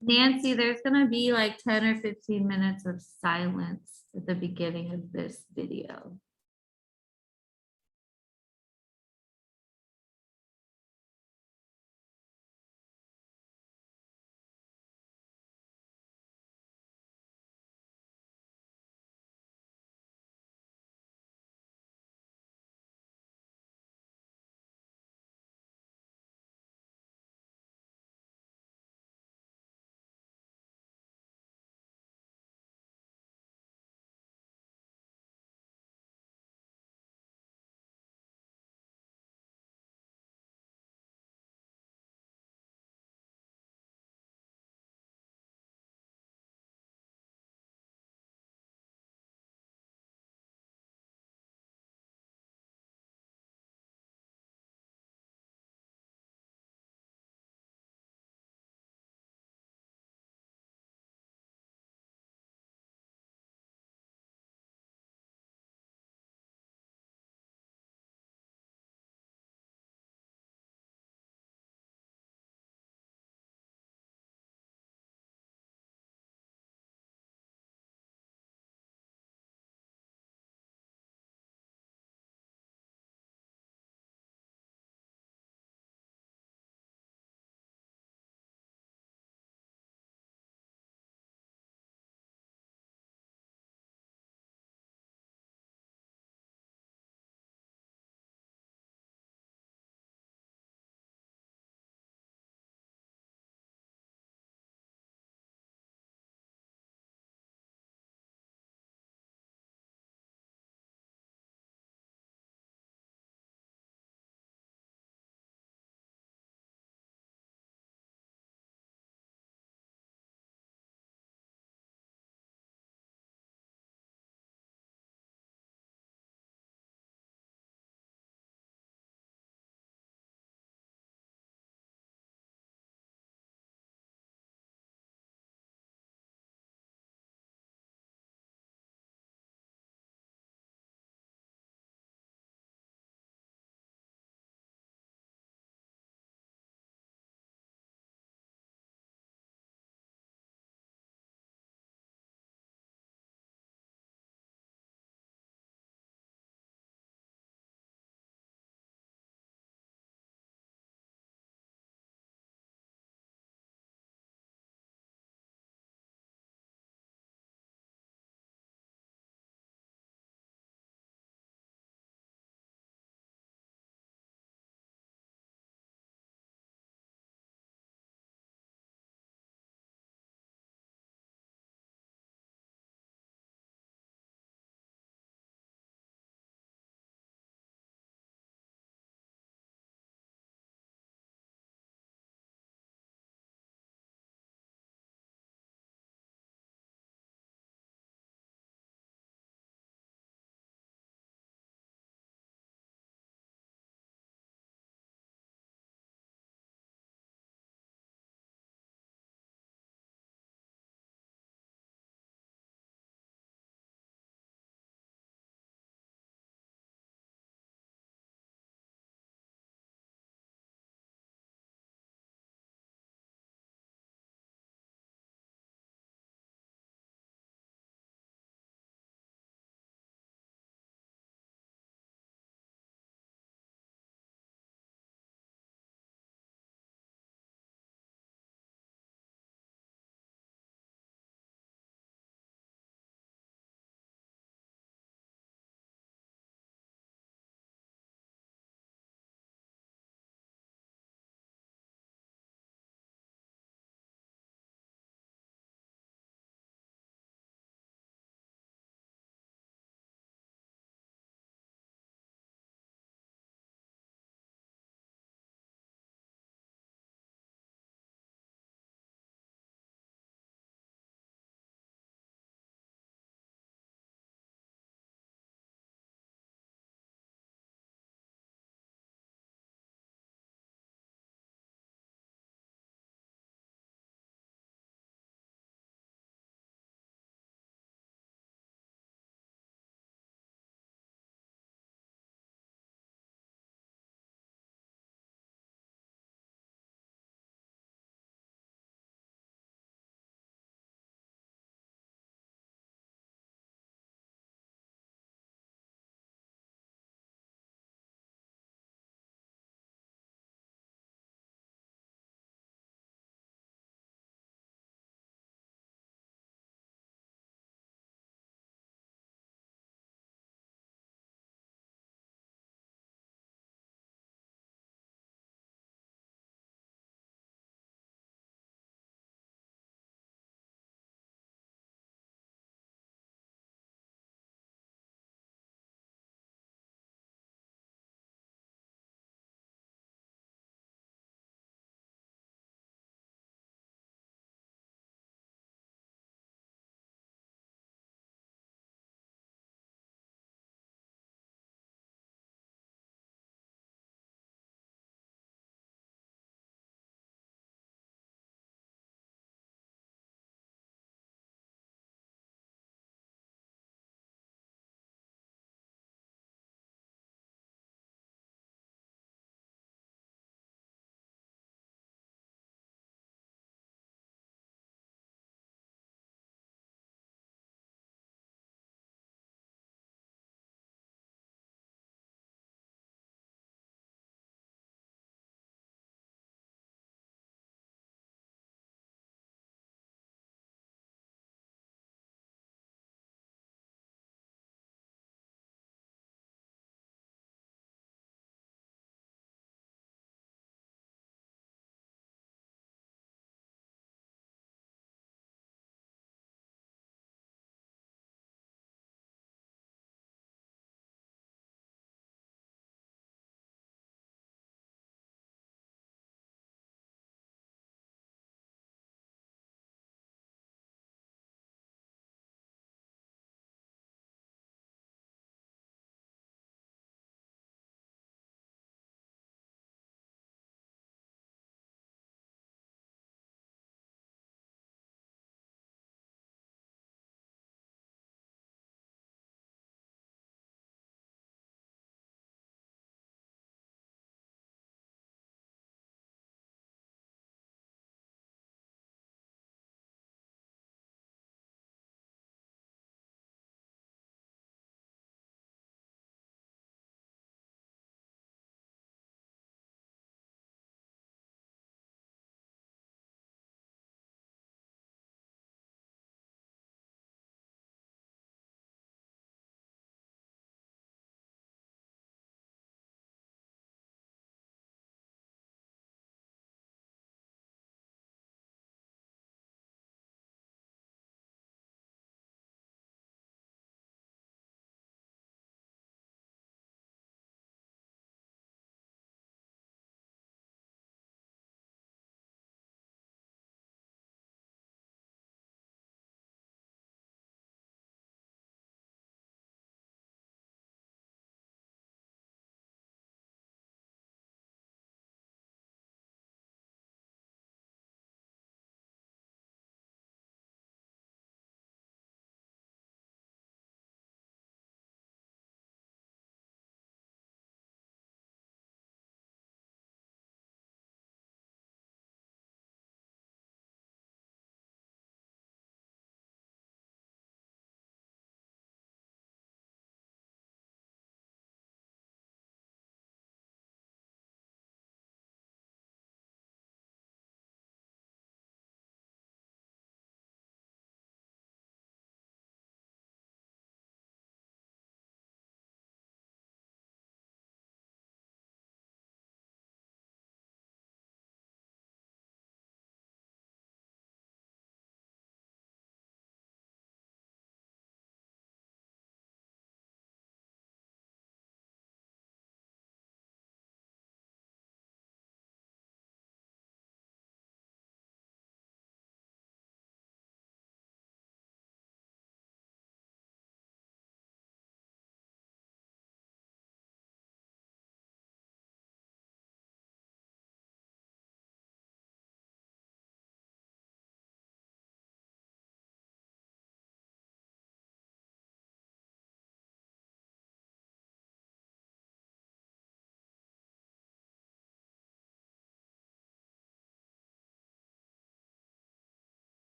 Nancy, there's gonna be like 10 or 15 minutes of silence at the beginning of this video.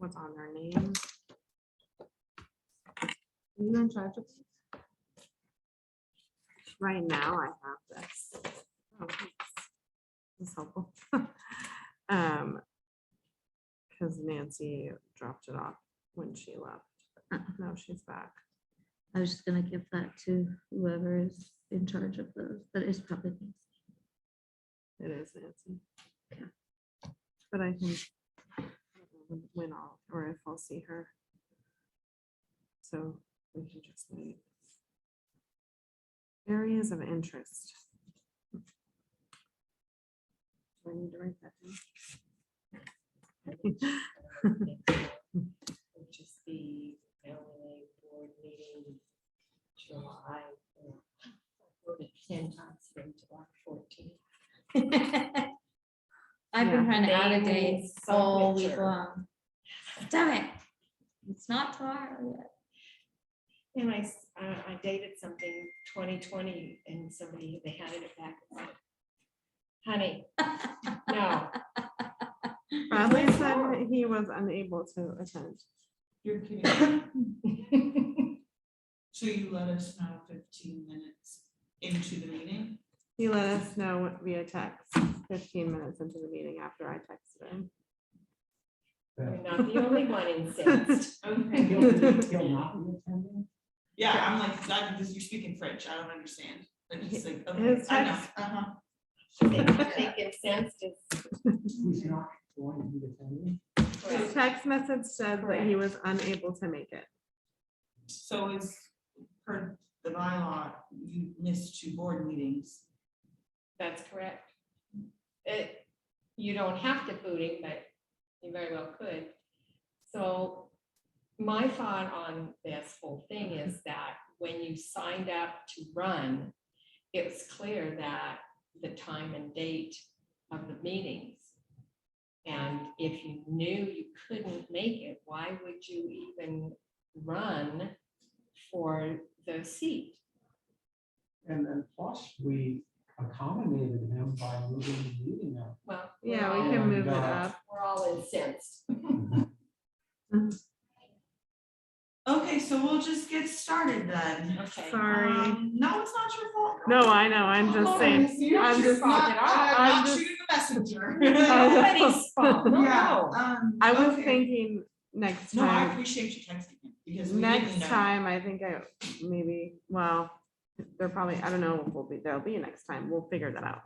what's on their name. Are you in charge of this? Right now, I have this. Oh, thanks. This is helpful. Because Nancy dropped it off when she left. Now she's back. I was just gonna give that to whoever is in charge of those, but it's probably me. It is Nancy. Okay. But I can when I'll, or if I'll see her. So we can just wait. Areas of interest. Do I need to write that Which is the LA board meeting July. I wrote it 10 times in July 14th. I've been Yeah. trying to add a Name date and all week signature. long. Damn it. It's not tomorrow yet. And I dated something 2020 and somebody, they handed it back and said, honey, no. Bradley said he was unable to attend. You're kidding. So you let us know 15 minutes into the meeting? He let us know via text 15 minutes into the meeting after I texted him. You're not the only one incensed. Okay. He'll not be attending? Yeah, I'm like, because you're speaking French, I don't understand. But he's like, okay, His I know. text- I think incensed is He's not going to be attending? His correct. text message said that he was unable to make it. So is per the bylaw, you missed 2 board meetings. That's correct. You don't have to boot him, but you very well could. So my thought on this whole thing is that when you signed up to run, it was clear that the time and date of the meetings. And if you knew you couldn't make it, why would you even run for the seat? And then plus, we accommodated him by moving the meeting up. Well, Yeah, we we're can all- move it up. We're all incensed. Okay, so we'll just get started then. Okay. Sorry. No, it's not your fault. girl. No, I know. I'm just saying. I'm just not, I'm not just- shooting the messenger. Nobody's fault. No, Yeah, no. I was okay. thinking next No, I time. appreciate you texting me because we didn't Next know. time, I think maybe, well, they're probably, I don't know, if there'll be a next time. We'll figure that out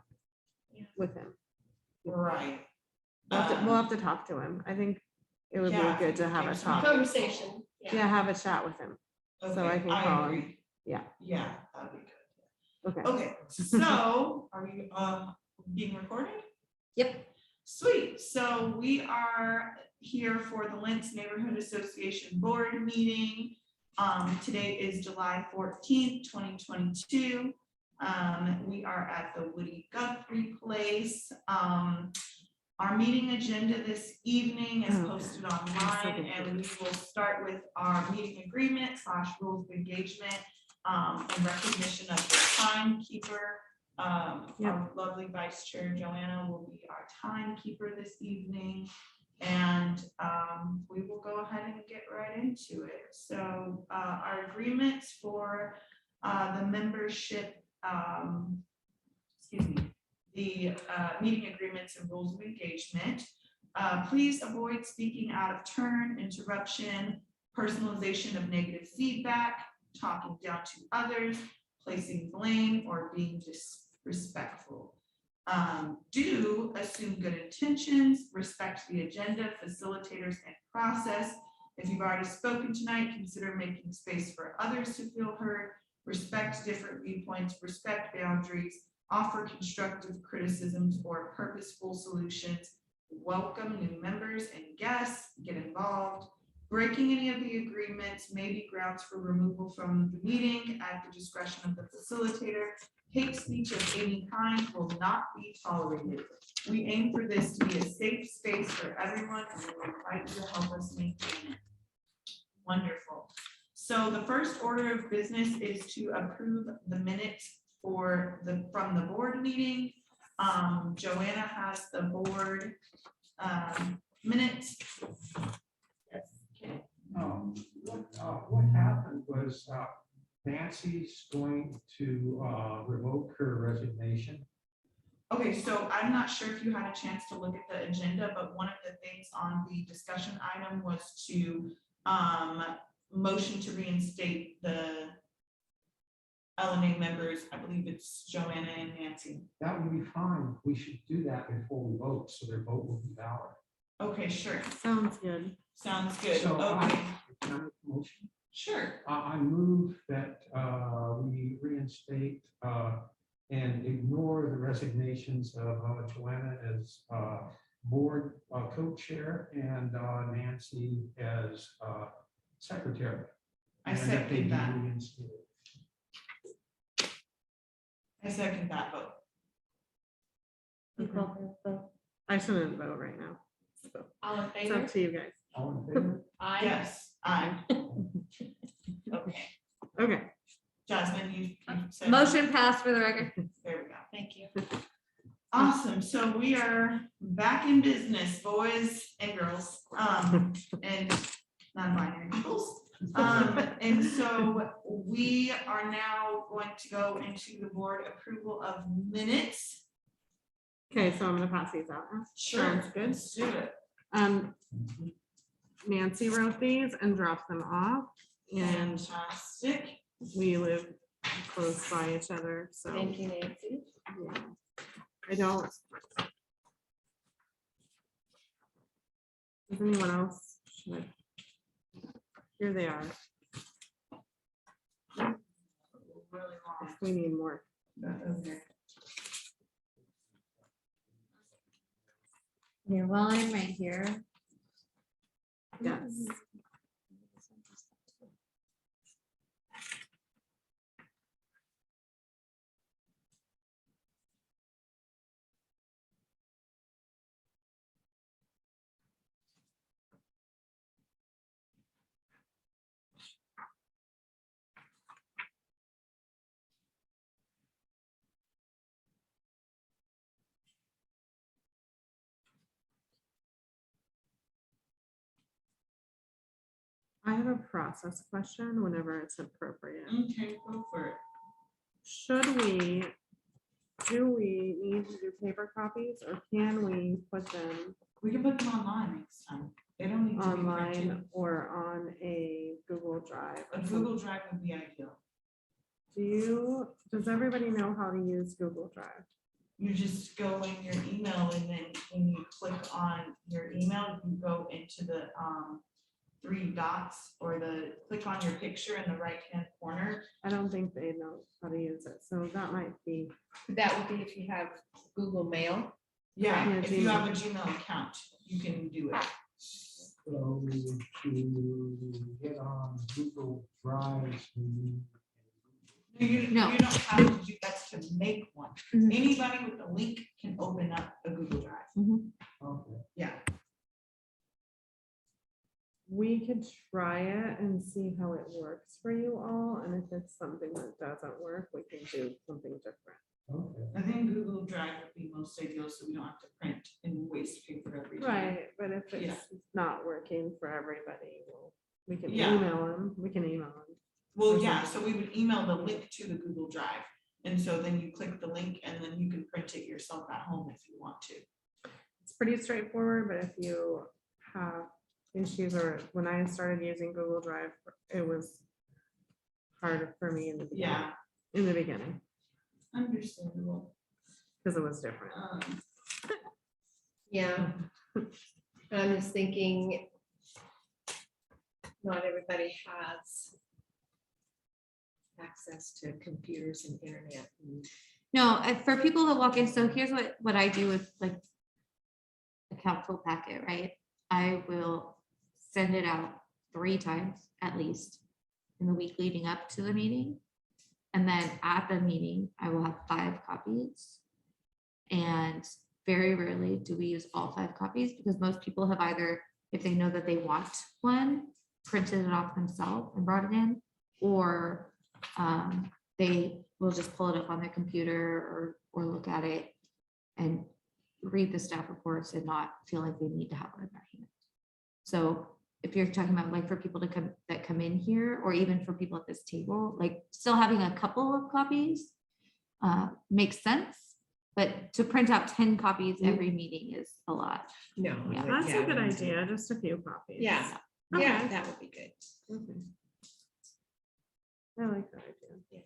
Yeah. with him. Right. We'll have to talk to him. I think it would be Yeah, good to have a there's talk. Conversation. Yeah, have a chat with him. So I can call him. agree. Yeah. Yeah, that'd be good. Okay. Okay, so are we being recorded? Yep. Sweet, so we are here for the Lents Neighborhood Association Board meeting. Today is July 14th, 2022. We are at the Woody Guthrie Place. Our meeting agenda this evening is posted online, and we will start with our meeting agreement / rules of engagement in recognition of the timekeeper. Our lovely Vice Chair Joanna will be our timekeeper this evening, and we will go ahead and get right into it. So our agreements for the membership, excuse me, the meeting agreements and rules of engagement. Please avoid speaking out of turn, interruption, personalization of negative feedback, talking down to others, placing blame, or being disrespectful. Do assume good intentions, respect the agenda, facilitators, and process. If you've already spoken tonight, consider making space for others to feel heard, respect different viewpoints, respect boundaries, offer constructive criticisms or purposeful solutions, welcome new members and guests, get involved. Breaking any of the agreements may be grounds for removal from the meeting at the discretion of the facilitator. Hate speech of any kind will not be tolerated. We aim for this to be a safe space for everyone, and we invite you to help us maintain it. Wonderful. So the first order of business is to approve the minutes from the board meeting. Joanna has the board minutes. What happened was Nancy's going to revoke her resignation. Okay, so I'm not sure if you had a chance to look at the agenda, but one of the things on the discussion item was to motion to reinstate the LNA members. I believe it's Joanna and Nancy. That would be fine. We should do that before we vote, so their vote will be valid. Okay, sure. Sounds good. Sounds good. So Okay, can I make a motion? sure. I move that we reinstate and ignore the resignations of Joanna as board co-chair and Nancy as secretary. I And that they second be that. reinstated. I second that vote. I shouldn't vote right now. So All in it's up favor? to you guys. All in favor? Aye. Yes, aye. Okay, Okay, Jasmine, you said. Motion passed for the record. There we go. Thank you. Awesome. So we are back in business, boys and girls, and non-binary peoples. And so we are now going to go into the board approval of minutes. okay, so I'm gonna pass these out now. Sounds good. Let's do it. Nancy wrote these and dropped them off, and Fantastic. we live close by each other, so. Thank you, Nancy. Yeah. I don't. Does anyone else? Should I- Here they are. Really long. If we need more. Okay. Here, well, I'm right here. Yes. I have a process question whenever it's appropriate. Okay, go for it. Do we need to do paper copies, or can we put them We can put them online next time. They don't need to be online printed. or on a Google Drive? A Google Drive would be ideal. Does everybody know how to use Google Drive? You just go in your email, and then when you click on your email, you go into the three dots, or click on your picture in the right-hand corner. I don't think they know how to use it, so that might be, That would be if you have Google Mail. Yeah, Yeah, if you have a Gmail. Gmail account, you can do it. So to get on Google Drive, we need You No. you don't have to do, that's to make one. Mhm. Anybody with a link can open up a Google Drive. okay. Yeah, we could try it and see how it works for you all, and if it's something that doesn't work, we can do something different. Okay. I think Google Drive would be most ideal, so we don't have to print and waste paper every time. Right, but if Yeah. it's not working for everybody, we can Yeah. email them, Well, yeah, so we would email the link to the Google Drive, and so then you click the link, and then you can print it yourself at home if you want to. It's pretty straightforward, but if you have issues, or when I started using Google Drive, it was hard for me in the beginning, Understandable. because it was different. Yeah. I'm just thinking, not everybody has access to computers and internet. No, for people that walk in, so here's what I do with like a council packet, right? I will send it out 3 times at least in the week leading up to the meeting. And then at the meeting, I will have 5 copies. And very rarely do we use all 5 copies, because most people have either, if they know that they want one, printed it off themselves and brought it in, or they will just pull it up on their computer or look at it and read the staff reports and not feel like they need to have one in their hand. So if you're talking about like for people to come, that come in here, or even for people at this table, like still having a couple of copies makes sense, but to print out 10 copies every meeting is a lot. No. Yeah. That's yeah, a good we wouldn't do idea, that. just a few copies. Yeah, Okay. yeah, that would be good. Okay. I like that idea.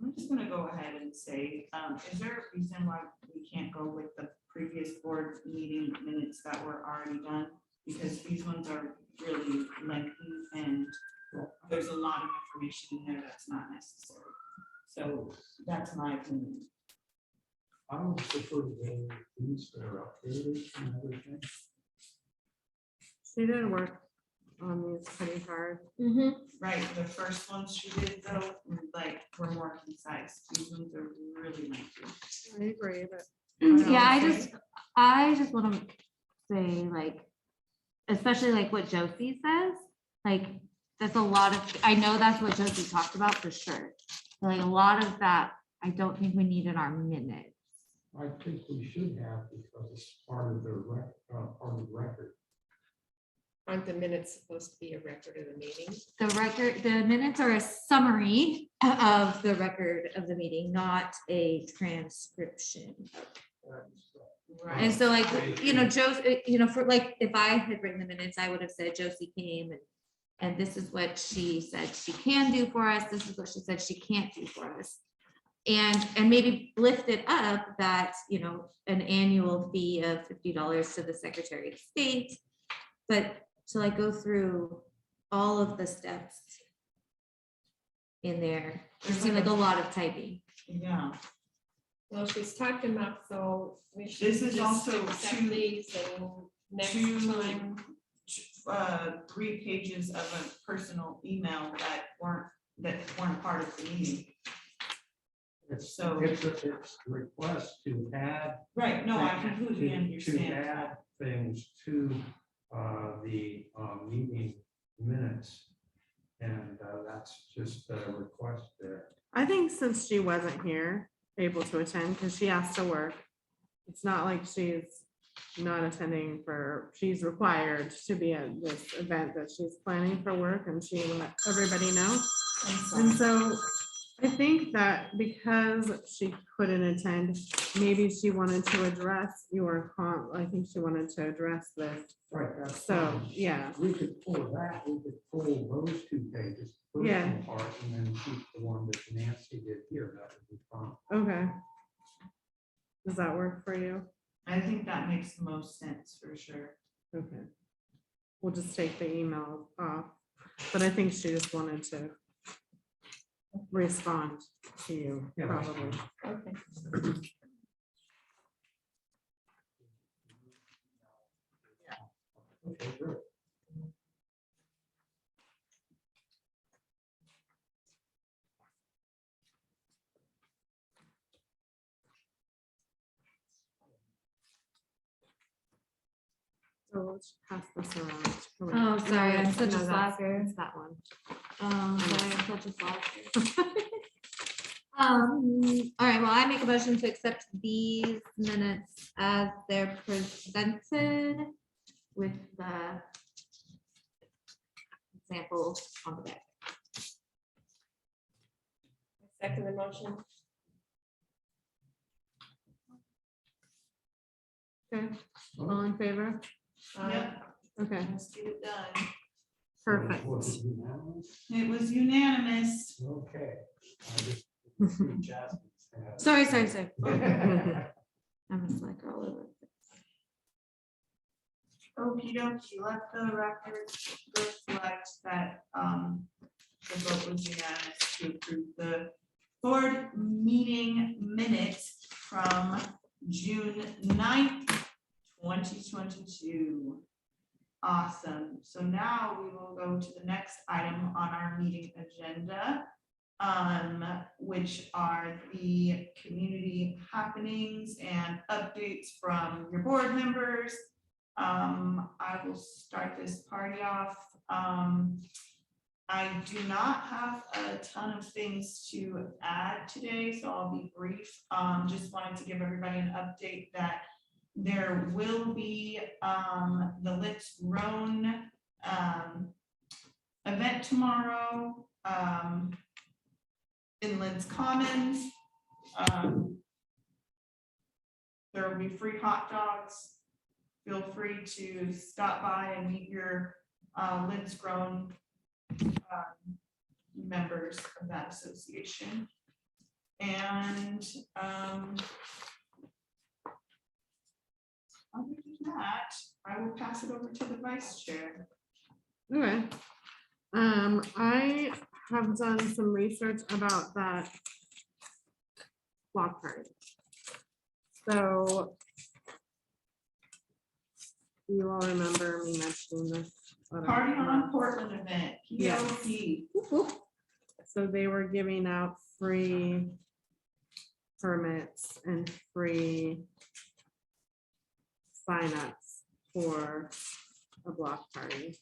I'm just gonna go ahead and say, is there a reason why we can't go with the previous board meeting minutes that were already done? Because these ones are really lengthy and there's a lot of information in there that's not necessary. So that's my opinion. I would prefer to go with these that are updated and everything. She did work on these pretty hard. Right, the first ones she did though, like, were more concise. These ones are really lengthy. I agree, but. Yeah, I just want to say like, especially like what Josie says, like, that's a lot of, I know that's what Josie talked about for sure. But, like a lot of that, I don't think we need in our minutes. I think we should have because it's part of the record. Aren't the minutes supposed to be a record of the meeting? The minutes are a summary of the record of the meeting, not a transcription. And so like, for like, if I had written the minutes, I would have said Josie came and this is what she said she can do for us. This is what she said she can't do for us. And maybe lift it up that, an annual fee of $50 to the Secretary of State. But to like go through all of the steps in there, it seemed like a lot of typing. Yeah. Well, she's talking about, so we should This is just also accept two- these and next two- time. 3 pages of a personal email that weren't part of the meeting. It's So- it's a request to add. Right, no, I things- completely to understand add that. things to the meeting minutes. And that's just a request there. I think since she wasn't here, able to attend, because she has to work, it's not like she's not attending she's required to be at this event that she's planning for work, and she let everybody know. And so I think that because she couldn't attend, maybe she wanted to address I think she wanted to address this. Right. That's So, fine. yeah, We could pull that, we could pull those 2 pages, Yeah. personal part, and then keep the one that Nancy did here, that would be fine. okay. Does that work for you? I think that makes the most sense for sure. Okay. We'll just take the email off, but I think she just wanted to respond to you, Yeah, that's probably. Okay. Okay, good. So let's pass this around. Oh, sorry, I'm such a No, that's- slacker. it's that one. Sorry, I'm such a slacker. All right, well, I make a motion to accept these minutes as they're presented with the example on the back. Second the motion. Okay, all in favor? Yep, Okay, let's get it done. perfect. Was it unanimous? It was unanimous. Okay. I just- Jasmine's had- Sorry. I'm a slacker all over. Okey dokey, let the record reflect that, the vote was unanimous to approve the board meeting minutes from June 9th, 2022. Awesome, so now we will go to the next item on our meeting agenda, which are the community happenings and updates from your board members. I will start this party off. I do not have a ton of things to add today, so I'll be brief. Just wanted to give everybody an update that there will be the Let's Grown event tomorrow in Lents Commons. There will be free hot dogs. Feel free to stop by and meet your Lents Grown members of that association. And other than that, I will pass it over to the vice chair. Okay. I have done some research about that block party. So you all remember me mentioning this? Party on Portland event, Yeah. POP. So they were giving out free permits and free signups for a block party.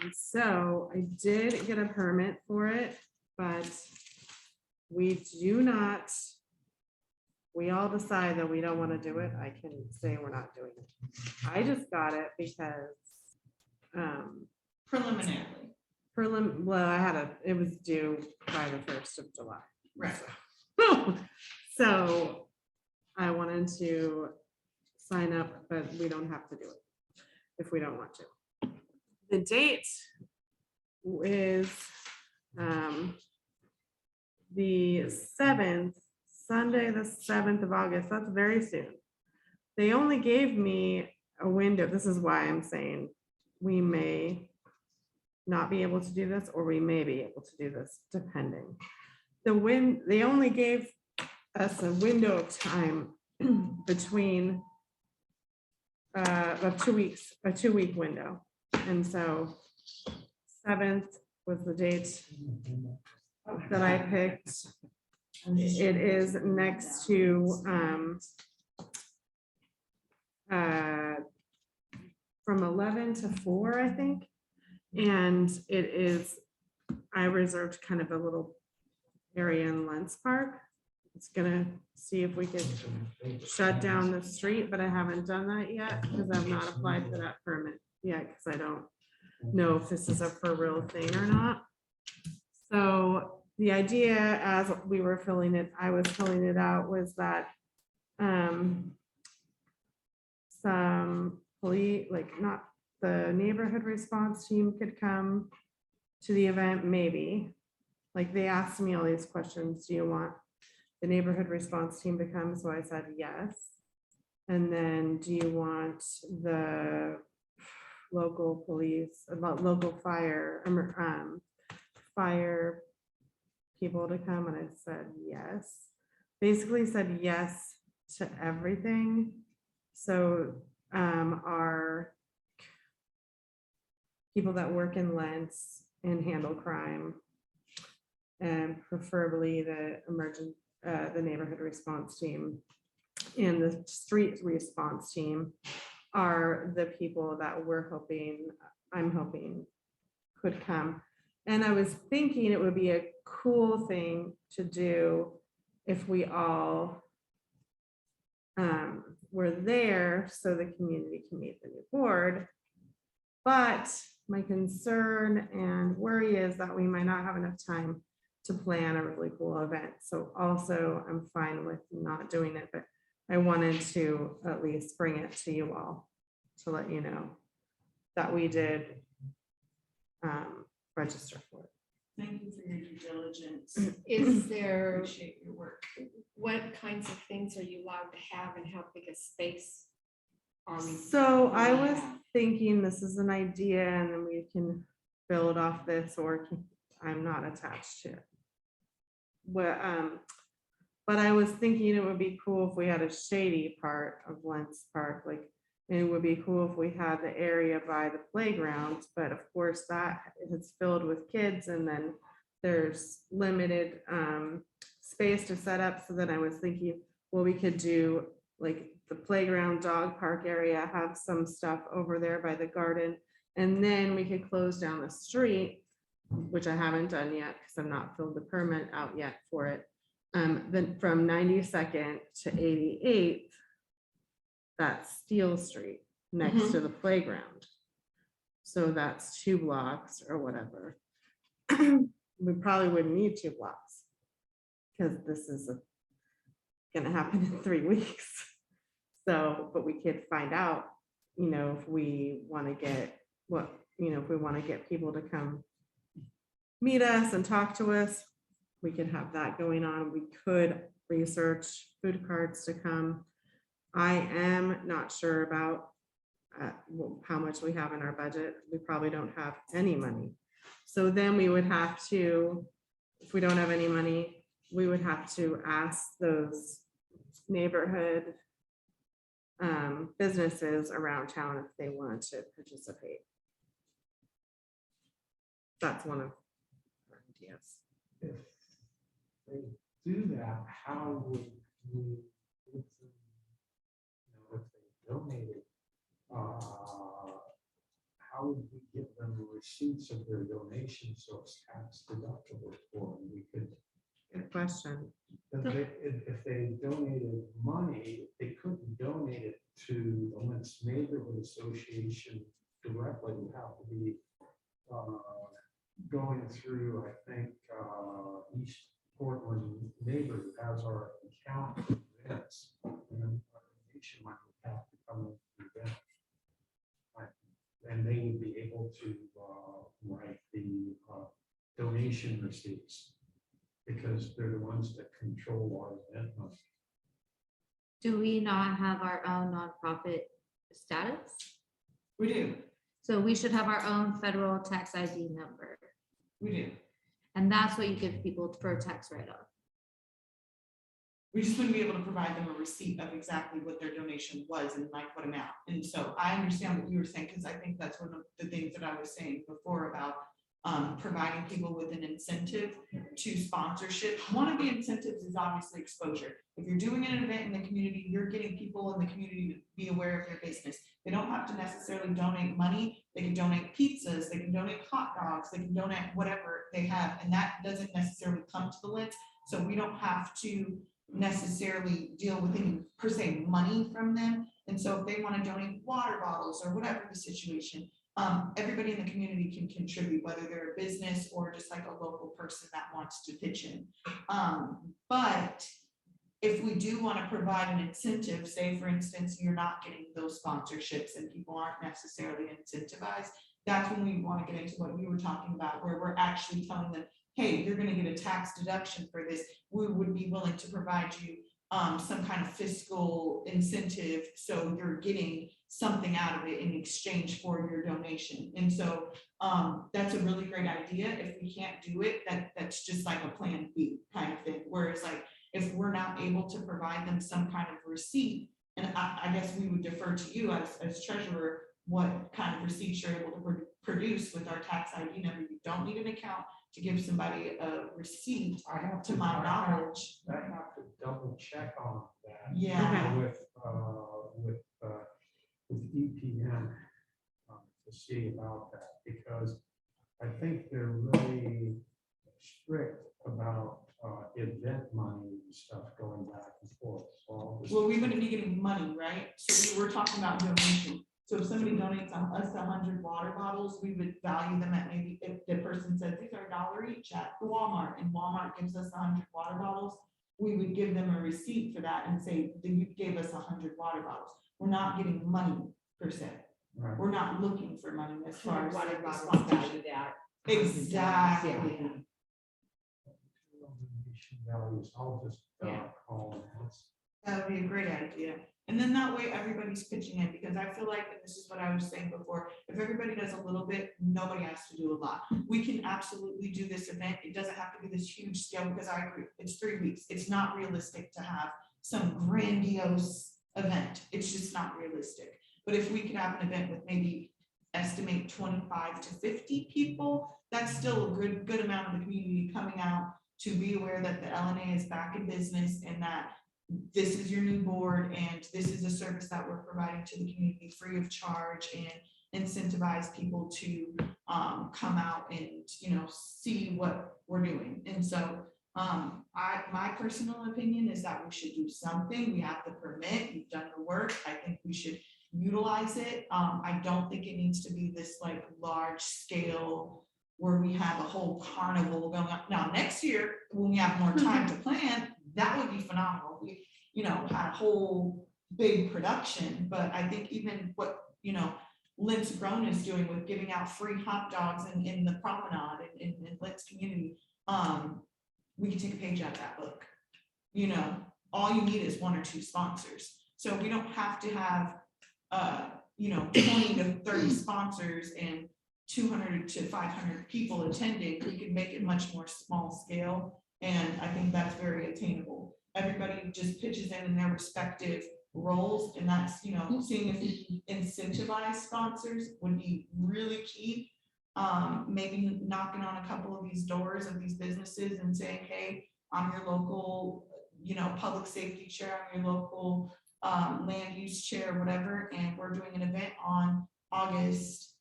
And so I did get a permit for it, but we do not, we all decide that we don't want to do it. I can say we're not doing it. I just got it because Preliminarily, well, it was due by the 1st of July. right. So I wanted to sign up, but we don't have to do it if we don't want to. The date is the 7th, Sunday, the 7th of August. That's very soon. They only gave me a window. This is why I'm saying we may not be able to do this, or we may be able to do this, depending. They only gave us a window of time between of 2 weeks, a 2-week window. And so 7th was the date that I picked. It is next to from 11 to 4, I think. And it is, I reserved kind of a little area in Lents Park. It's gonna see if we could shut down the street, but I haven't done that yet because I've not applied for that permit yet, because I don't know if this is a for real thing or not. So the idea, as we were filling it, I was filling it out, was that some police, like not the neighborhood response team could come to the event, maybe. Like they asked me all these questions, do you want the neighborhood response team to come? So I said yes. And then do you want the local police, local fire, fire people to come? And I said yes. Basically said yes to everything. So our people that work in Lents and handle crime, and preferably the the neighborhood response team and the street response team, are the people that I'm hoping could come. And I was thinking it would be a cool thing to do if we all were there so the community can meet the new board. But my concern and worry is that we might not have enough time to plan a really cool event. So also I'm fine with not doing it, but I wanted to at least bring it to you all to let you know that we did register for it. Thank you for your due diligence. Is there, Appreciate your work. what kinds of things are you allowed to have and how big a space are we? So I allowed to was have? thinking this is an idea and then we can build off this, or I'm not attached to it. But I was thinking it would be cool if we had a shady part of Lents Park, like it would be cool if we had the area by the playground, but of course that is filled with kids and then there's limited space to set up. So then I was thinking, well, we could do like the playground dog park area, have some stuff over there by the garden. And then we could close down the street, which I haven't done yet because I've not filled the permit out yet for it. Then from 92nd to 88th, that's Steel Street next to the playground. So that's 2 blocks or whatever. We probably wouldn't need 2 blocks because this is gonna happen in 3 weeks. So, but we could find out, you know, if we want to get if we want to get people to come meet us and talk to us, we could have that going on. We could research food carts to come. I am not sure about how much we have in our budget. We probably don't have any money. So then we would have to, if we don't have any money, we would have to ask those neighborhood businesses around town if they want to participate. That's one of our ideas. If they do that, how would we, if they donated, how would we give them the receipts of their donation so it's tax deductible for them? We could, Good question. if they donated money, they couldn't donate it to the Lents Neighborhood Association directly. It would have to be going through, I think, East Portland Neighborhood has our account for events, and then our donation money would have to come in through them. And they would be able to write the donation receipts because they're the ones that control our event money. Do we not have our own nonprofit status? We do, So we should have our own federal tax ID number. we do. And that's what you give people for a tax write-off. We just wouldn't be able to provide them a receipt of exactly what their donation was and like what amount. And so I understand what you were saying, because I think that's one of the things that I was saying before about providing people with an incentive to sponsorship. One of the incentives is obviously exposure. If you're doing an event in the community, you're getting people in the community to be aware of your business. They don't have to necessarily donate money. They can donate pizzas, they can donate hot dogs, they can donate whatever they have. And that doesn't necessarily come to the list. So we don't have to necessarily deal with any per se money from them. And so if they want to donate water bottles or whatever the situation, everybody in the community can contribute, whether they're a business or just like a local person that wants to pitch in. But if we do want to provide an incentive, say for instance, you're not getting those sponsorships and people aren't necessarily incentivized, that's when we want to get into what we were talking about, where we're actually telling them, hey, you're going to get a tax deduction for this. We would be willing to provide you some kind of fiscal incentive, so you're getting something out of it in exchange for your donation. And so that's a really great idea. If we can't do it, that's just like a plan B kind of thing. Whereas like if we're not able to provide them some kind of receipt, and I guess we would defer to you as treasurer, what kind of receipts you're able to produce with our tax ID number. You don't need an account to give somebody a receipt, I have to my knowledge. I have to double check on that. Yeah. With to see about that, because I think they're really strict about event money and stuff going back and forth. So I'll just- Well, we wouldn't be getting money, right? So we were talking about donation. So if somebody donates us 100 water bottles, we would value them at maybe, if the person says these are $1 each at Walmart, and Walmart gives us 100 water bottles, we would give them a receipt for that and say that you gave us 100 water bottles. We're not getting money per se. Right. We're not looking for money as far as Water like the bottles sponsorship. valued at Exactly. Yeah. Values, I'll just Yeah. call and ask. That would be a great idea. And then that way everybody's pitching in, because I feel like, and this is what I was saying before, if everybody does a little bit, nobody has to do a lot. We can absolutely do this event. It doesn't have to be this huge scale, because I agree, it's 3 weeks. It's not realistic to have some grandiose event. It's just not realistic. But if we could have an event with maybe estimate 25 to 50 people, that's still a good amount of the community coming out to be aware that the LNA is back in business, and that this is your new board, and this is a service that we're providing to the community free of charge, and incentivize people to come out and, you know, see what we're doing. And so my personal opinion is that we should do something. We have the permit, we've done the work. I think we should utilize it. I don't think it needs to be this like large scale where we have a whole carnival going on. Now, next year, when we have more time to plan, that would be phenomenal. We, you know, had a whole big production, but I think even what, you know, Lents Grown is doing with giving out free hot dogs in the promenade in Lents community, we can take a page out of that book. You know, all you need is 1 or 2 sponsors. So we don't have to have, you know, 20 to 30 sponsors and 200 to 500 people attending. We can make it much more small scale. And I think that's very attainable. Everybody just pitches in their respective roles, and that's, you know, seeing if we can incentivize sponsors would be really key. Maybe knocking on a couple of these doors of these businesses and saying, hey, I'm your local, you know, public safety chair, I'm your local land use chair, whatever, and we're doing an event on August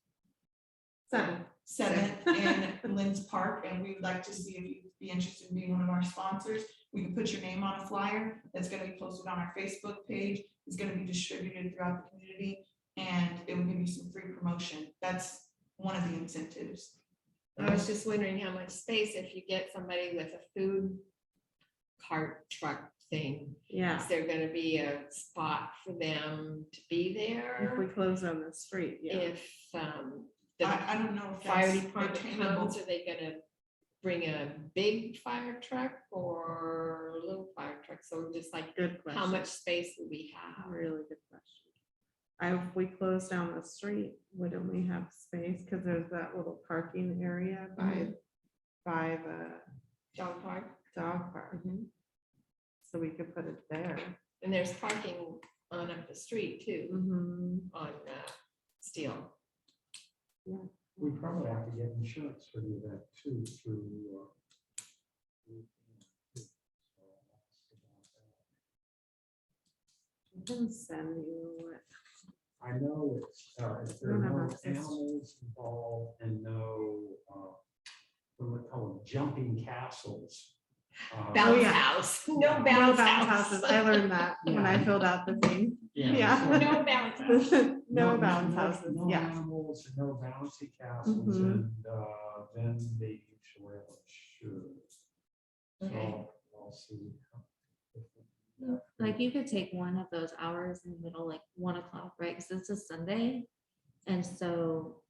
7th in Lynn's Park, and we would like to see if you'd be interested in being one of our sponsors. We can put your name on a flyer that's going to be posted on our Facebook page. It's going to be distributed throughout the community, and it will give you some free promotion. That's one of the incentives. I was just wondering how much space, if you get somebody with a food cart truck thing, Yeah, is there gonna be a spot for them to be if we there? close on the street, yeah. If the I don't know if fire that's department attainable. comes, are they gonna bring a big fire truck or a little fire truck? So just like, Good question. how much space will we have? Really good question. If we close down the street, wouldn't we have space? Because there's that little parking area by the Dog park? dog park. So we could put it there. And there's parking on up the street too, Mhm. on Steel. We probably have to get insurance for the event too, through. I can send you it. I know it's, if there are no animals involved and no, what we call them, jumping castles. Bounce yeah. house, no No bounce bounce house. houses. I learned that when I filled out the thing. Yeah. No bounce house. No bounce houses, No yeah. animals, and no bouncy castles, Mhm. and then they usually have insurance. Okay. So I'll see. Like you could take one of those hours in the middle, like 1 o'clock, right? Because it's a Sunday. And so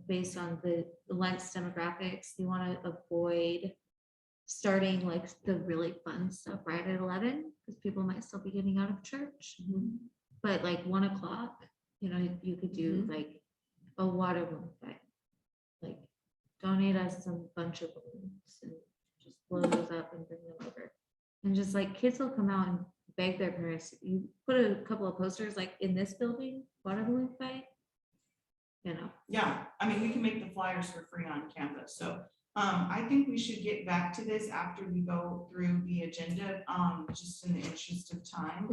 based on the Lents demographics, you want to avoid starting like the really fun stuff right at 11, because people might still be getting out of church. But like 1 o'clock, you know, you could do like a water balloon fight. Like donate us a bunch of balloons and just blow those up and bring them over. And just like kids will come out and beg their parents. You put a couple of posters like in this building, water balloon fight. You know, Yeah, I mean, we can make the flyers for free on Canvas, so I think we should get back to this after we go through the agenda, just in the interest of time.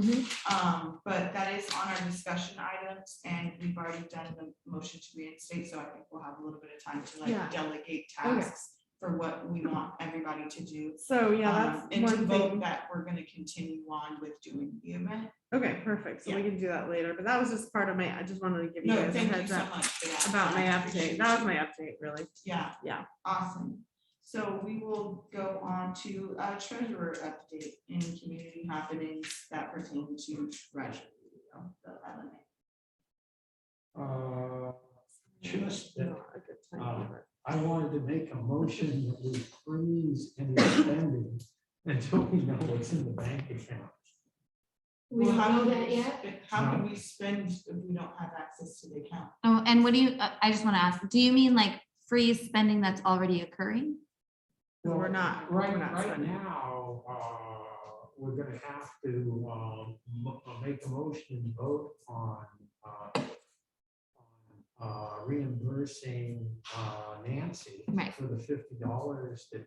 But that is on our discussion items, and we've already done the motion to reinstate, so I think we'll have a little bit of time to Yeah. like delegate Okay. tasks for what we want everybody to do. So, yeah, that's And to one vote thing. that we're gonna continue on with doing the event. Okay, perfect. So we can do that later, but that was just part of my, I just wanted to give you No, guys a thank you heads so up much for that. about my I update. appreciate That was you. my update, really. Yeah. Yeah. Awesome. So we will go on to a treasurer update in community happenings that pertain to treasury of the LMA. Just, Not a good time for it. I wanted to make a motion that we freeze any spending until we know what's in the bank account. We don't Well, how know can that we yet? sp- How can we spend if we don't have access to the account? Oh, and what do you, I just want to ask, do you mean like freeze spending that's already occurring? Well, we're not- we're Right, not right spending. now, we're gonna have to, make a motion and vote on, reimbursing, Nancy Right. for the $50 that,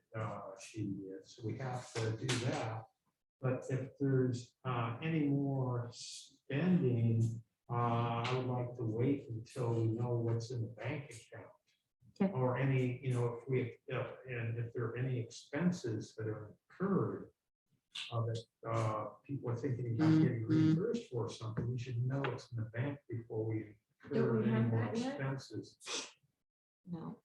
she did, so we have to do that. But if there's, any more spending, I would like to wait until we know what's in the bank account. Okay. Or any, if we, and if there are any expenses that are incurred, that, people are thinking about getting reimbursed for something, we should know it's in the bank before we Don't incur we any have more that yet? expenses. No.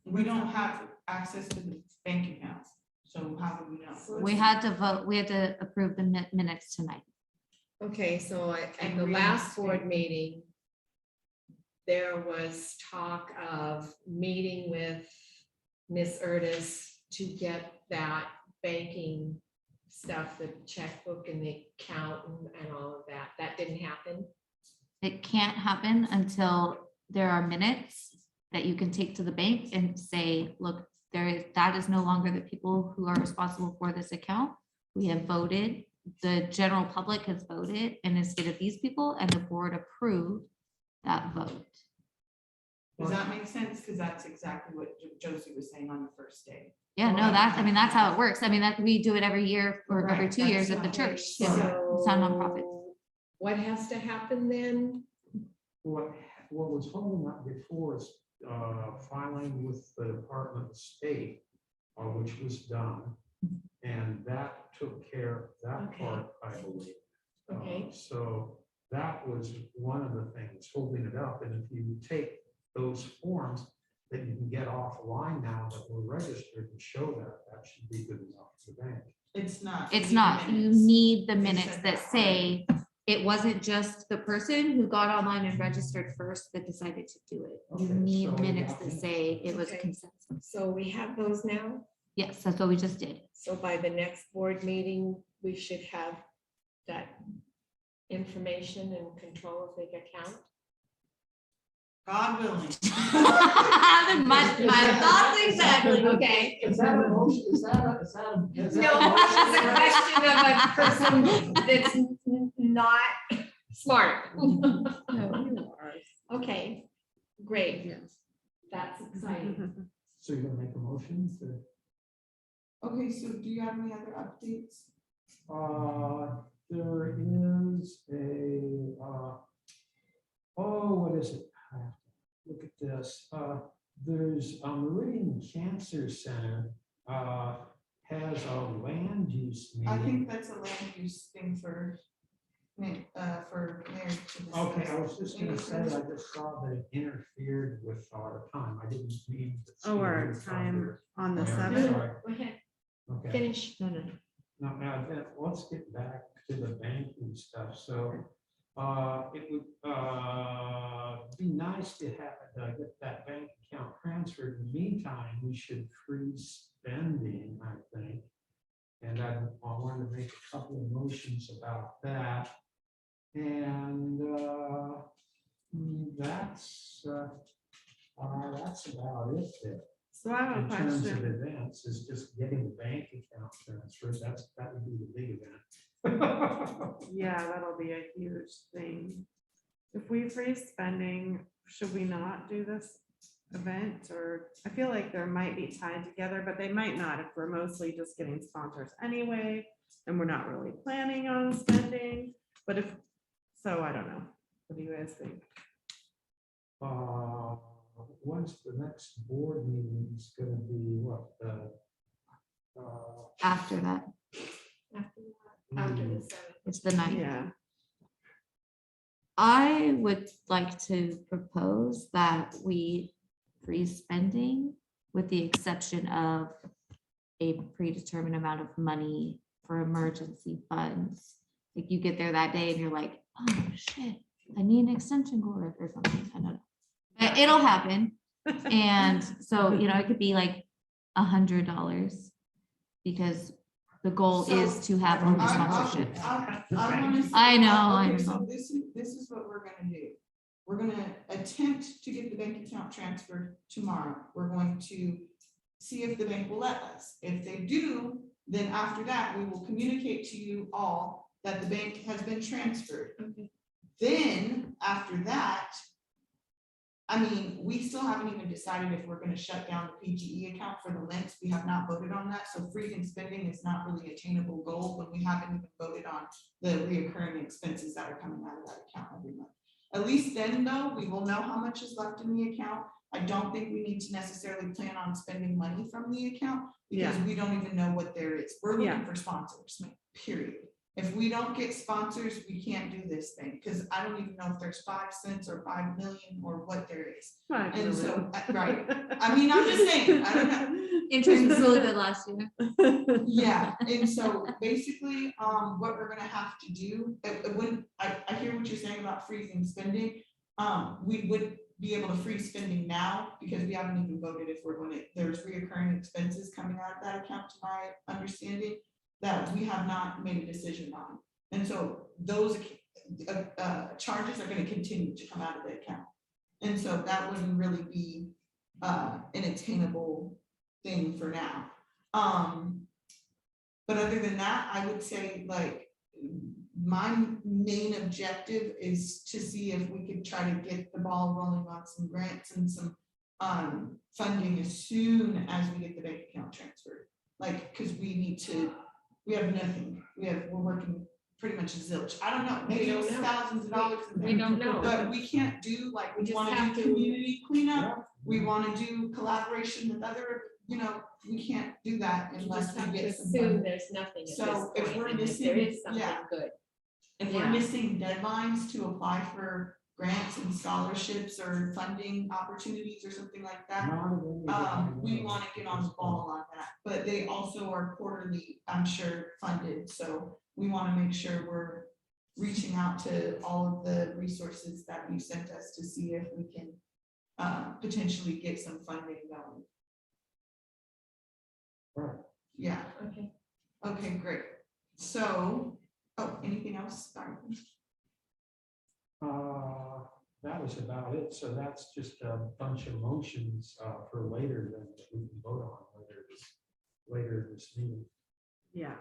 We don't have access to the bank accounts, so how do we know? We had to vote, we had to approve the minutes tonight. Okay, so at And the last reinstate. board meeting, there was talk of meeting with Miss Erdis to get that banking stuff, the checkbook and the account and all of that. That didn't happen. It can't happen until there are minutes that you can take to the bank and say, look, that is no longer the people who are responsible for this account. We have voted, the general public has voted, and instead of these people, and the board approved that vote. Does that make sense? Because that's exactly what Josie was saying on the first day. Yeah, no, that's how it works. I mean, that we do it every year or every Right, 2 years that's at the not- church. so- Yeah, It's not nonprofit. What has to happen then? What was holding up before is, filing with the Department of State, which was done. And that took care of that Okay. part, I believe. Okay. So that was one of the things holding it up. And if you take those forms that you can get offline now that were registered and show that, that should be good enough for the bank. It's not. It's need not, you minutes. need the They minutes said that that say it wasn't just the person who got online and registered first that decided to do it. You Okay, need so we minutes got that minutes. say it was a Okay. consensus. So we have those now. Yes, that's what we just did. So by the next board meeting, we should have that information and control of the account. God willing. My thoughts exactly, okay. Is that a motion? Is that a? No, it's a question of a person that's not smart. Okay, great. Yes. That's exciting. So you're gonna make a motion to? Okay, so do you have any other updates? There is a, what is it? I have to look at this. There's a Meridian Cancer Center, has a land use I meeting. think that's a land use thing for Mary to discuss. Okay, I was just gonna say, I just saw that it interfered with our time. I didn't mean. to Oh, our steal your time thunder. on the Yeah, I'm 7th. sorry. Go ahead, Okay. finish. Now, let's get back to the banking stuff. So, it would, be nice to have, get that bank account transferred. In the meantime, we should freeze spending, I think. And I wanted to make a couple of motions about that. And, that's about it there. So I have a In terms of question. events, is just getting the bank account transferred, that would be the big event. Yeah, that'll be a huge thing. If we freeze spending, should we not do this event, or I feel like there might be tied together, but they might not if we're mostly just getting sponsors anyway, and we're not really planning on spending, but if, so I don't know. What do you guys think? When's the next board meeting is gonna be, what, After that, After the 7th. it's the 9th. Yeah, I would like to propose that we freeze spending with the exception of a predetermined amount of money for emergency funds. Like you get there that day and you're like, oh shit, I need an extension cord or something. I don't know. But it'll happen. And so, it could be like $100 because the goal is to have more sponsorship. I know. So this is what we're gonna do. We're gonna attempt to get the bank account transferred tomorrow. We're going to see if the bank will let us. If they do, then after that, we will communicate to you all that the bank has been transferred. Okay. Then, after that, I mean, we still haven't even decided if we're gonna shut down the PGE account for the Lents. We have not voted on that, so freezing spending is not really attainable goal when we haven't even voted on the reoccurring expenses that are coming out of that account every month. At least then, though, we will know how much is left in the account. I don't think we need to necessarily plan on spending money from the account because Yeah. we don't even know what there is. We're Yeah. looking for sponsors, period. If we don't get sponsors, we can't do this thing, because I don't even know if there's 5 cents or 5 million or what there is. And so, right, I mean, I'm just saying, I don't know. Interest was really good last year. Yeah, and so basically, what we're gonna have to do, when, I hear what you're saying about freezing spending. We would be able to freeze spending now because we haven't even voted if we're gonna, there's reoccurring expenses coming out of that account, to my understanding, that we have not made a decision on. And so those charges are gonna continue to come out of the account. And so that wouldn't really be an attainable thing for now. But other than that, I would say, like, my main objective is to see if we could try to get the ball rolling on some grants and some funding as soon as we get the bank account transferred. Like, because we have nothing. We're working pretty much zilch. I don't know, We maybe don't it's know. thousands of dollars. in We there. don't know. But we can't do, like, We we just wanna have do to- community cleanup, we wanna do collaboration with other, we can't do that You unless just we have to get some assume funding. there's nothing at this So if point, we're and if missing- there is something yeah. good. If Yeah. we're missing deadlines to apply for grants and scholarships or funding opportunities or something like that, we want to get on the ball on that, but they also are quarterly, I'm sure, funded, so we want to make sure we're reaching out to all of the resources that you sent us to see if we can potentially get some funding going. Right. Yeah, Okay. okay, great. So, anything else? Sorry. That was about it. So that's just a bunch of motions for later then that we can vote on later this meeting. Yeah,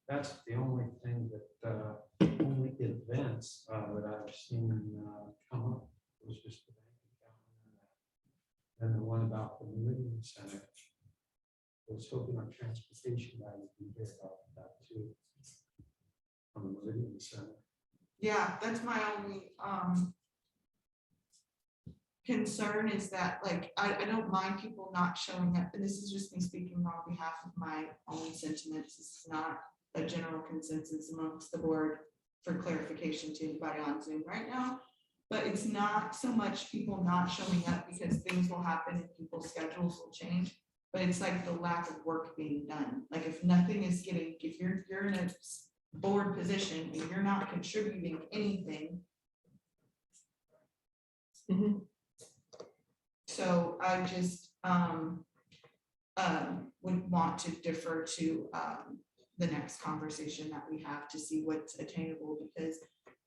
That's the only thing that, only events that I've seen come up was just the bank account. And the one about the Meridian Center. I was hoping our transportation guy would be here about that too. On the Meridian Center. Yeah, that's my only concern is that, like, I don't mind people not showing up, and this is just me speaking on behalf of my own sentiments. This is not a general consensus amongst the board for clarification to anybody on Zoom right now. But it's not so much people not showing up because things will happen and people's schedules will change. But it's like the lack of work being done. Like, if nothing is getting, if you're in a board position and you're not contributing anything. Mhm. So I just would want to defer to the next conversation that we have to see what's attainable, because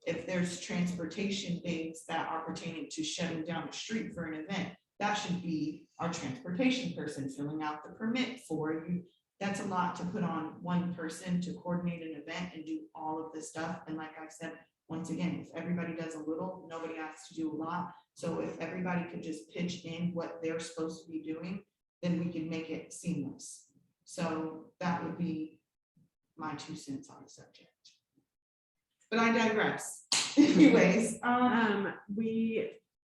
if there's transportation things that are pertaining to shutting down the street for an event, that should be our transportation person filling out the permit for you. That's a lot to put on one person to coordinate an event and do all of this stuff. And like I said, once again, if everybody does a little, nobody has to do a lot. So if everybody could just pitch in what they're supposed to be doing, then we can make it seamless. So that would be my 2 cents on the subject. But I digress. Anyways, We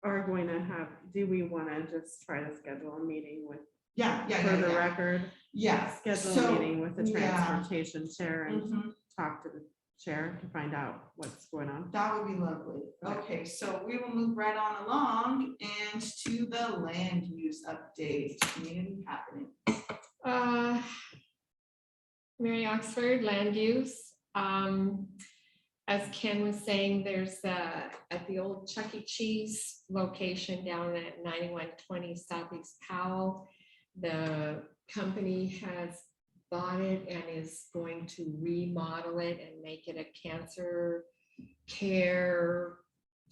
are going to have, do we want to just try to schedule a meeting with, yeah. for the record? Yeah. Schedule So, a meeting with the yeah. transportation chair and Mhm. talk to the chair to find out what's going on. That would be lovely. Okay, so we will move right on along and to the land use update, community happening. Mary Oxford land use. As Ken was saying, there's at the old Chuck E. Cheese location down at 9120 Southeast Powell. The company has bought it and is going to remodel it and make it a cancer care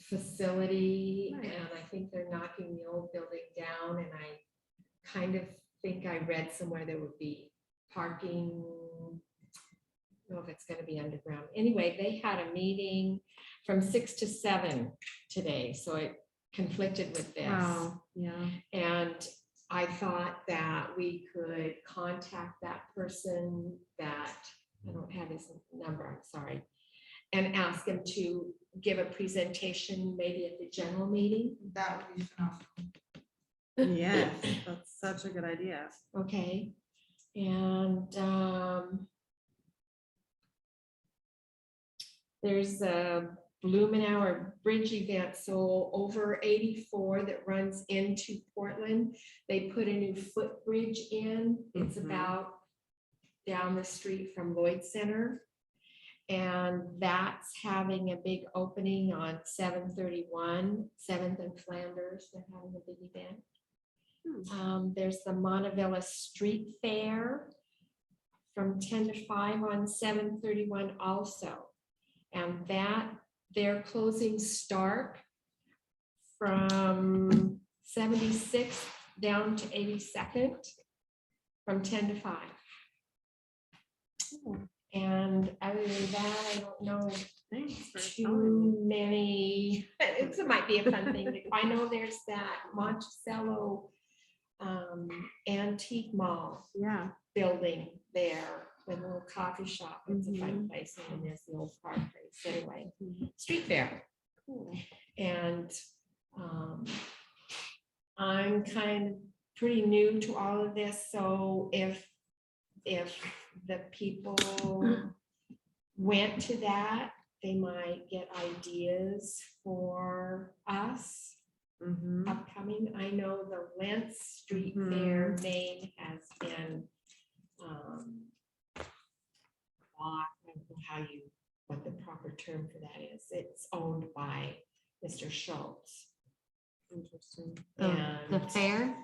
facility. Nice. And I think they're knocking the old building down, and I kind of think I read somewhere there would be parking. I don't know if it's gonna be underground. Anyway, they had a meeting from 6 to 7 today, so it conflicted with this. Oh, yeah. And I thought that we could contact that person that, I don't have his number, I'm sorry, and ask him to give a presentation maybe at the general meeting. That would be phenomenal. Yes, that's such a good idea. Okay, and there's a Blumenauer Bridge event, so over 84 that runs into Portland. They put a new footbridge in. It's Mhm. about down the street from Lloyd Center. And that's having a big opening on 7/31, 7th and Flanders. They're having a big event. There's the Montevilla Street Fair from 10 to 5 on 7/31 also. And that they're closing Stark from 76th down to 82nd from 10 to 5. And other than that, I don't know Thanks for telling me. too many. It might be a fun thing. I know there's that Monticello antique mall Yeah. building there with a little coffee shop. It's a fun place, and then there's the old car place anyway. Street fair. Cool. And I'm kind of pretty new to all of this, so if the people went to that, they might get ideas for us Mhm. upcoming. I know the Lents Street Fair name has been I don't know what the proper term for that is. It's owned by Mr. Schultz. Interesting. The fair,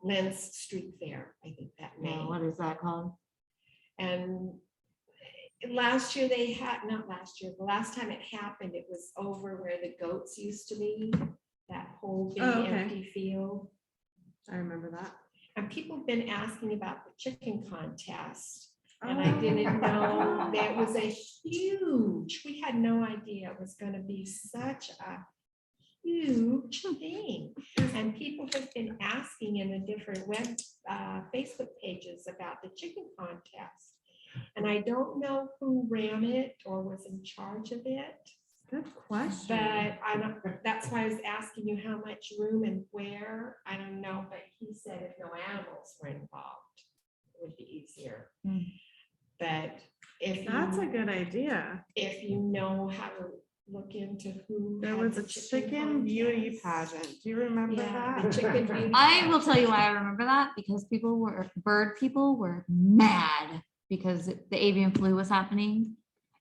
Lents Street Fair, I think that name. what is that called? And last year they had, not last year, the last time it happened, it was over where the goats used to be, that whole big Oh, okay. empty field. I remember that. And people have been asking about the chicken contest. And I didn't know that was a huge, we had no idea it was gonna be such a huge thing. And people have been asking in the different web, Facebook pages about the chicken contest. And I don't know who ran it or was in charge of it, Good question. but I don't, that's why I was asking you how much room and where. I don't know, but he said if no animals were involved, it would be easier. But if That's a you, good idea. if you know how to look into who. There had was the a chicken beauty contest. pageant. Do you remember Yeah, that? the chicken beauty. I will tell you pageant. why I remember that, because bird people were mad because the avian flu was happening.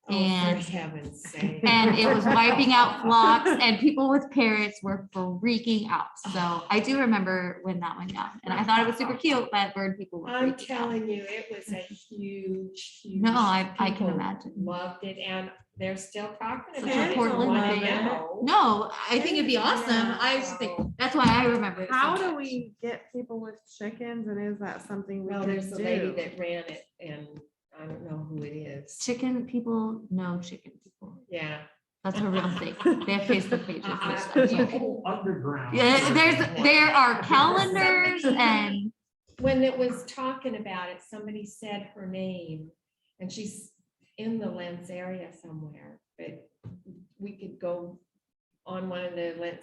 Oh, And for heaven's sake. and it was wiping out flocks, and people with parrots were freaking out. So I do remember when that went down, and I thought it was super cute, but bird people were I'm freaking out. telling you, it was a huge, huge. No, I can people imagine. Loved it, and they're still talking Such about a it. Portland Wanna thing. know. No, I think it'd be awesome. Yeah, I just think so- that's why I remember. it so How do much. we get people with chickens, and is that something we Well, can there's a lady do? that ran it, and I don't know who it is. Chicken people know chicken people. Yeah, That's a real thing. They have Facebook pages. with stuff. There's You a can- whole underground. Yeah, there are calendars and When it was talking about it, somebody said her name and she's in the Lents area somewhere, but we could go on one of the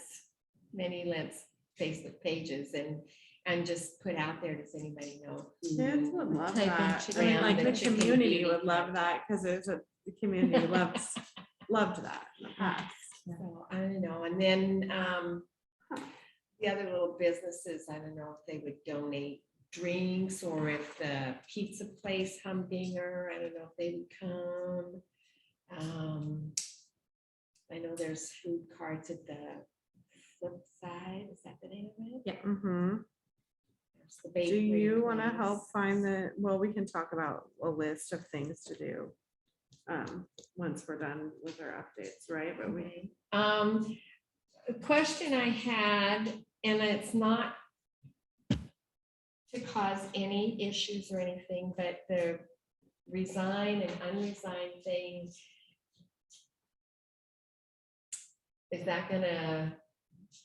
many Lents Facebook pages and just put out there, does anybody know? who- Kids would love Type in that. I chicken mean, like the the chicken community beauty would love contest. that because the community loved that in the past. So I don't know, and then the other little businesses, I don't know if they would donate drinks or if the pizza place Humdinger, I don't know if they would come. I know there's food carts at the flip side, is that the name of it? Yeah. Mm-hmm. There's the Do bakery you want to place. help find well, we can talk about a list of things to do once we're done with our updates, right? But we, Okay. A question I had, and it's not to cause any issues or anything, but the resign and unresigned thing, is that gonna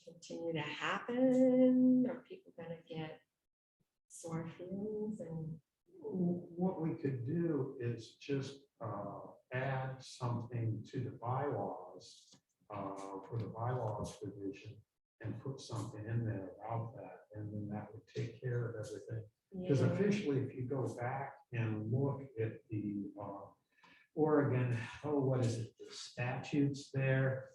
continue to happen? Are people gonna get sore feelings and? What we could do is just add something to the bylaws, for the bylaws division, and put something in there about that, and then that would take care of everything. Because Yeah. officially, if you go back and look at the Oregon, what is it, the statutes there?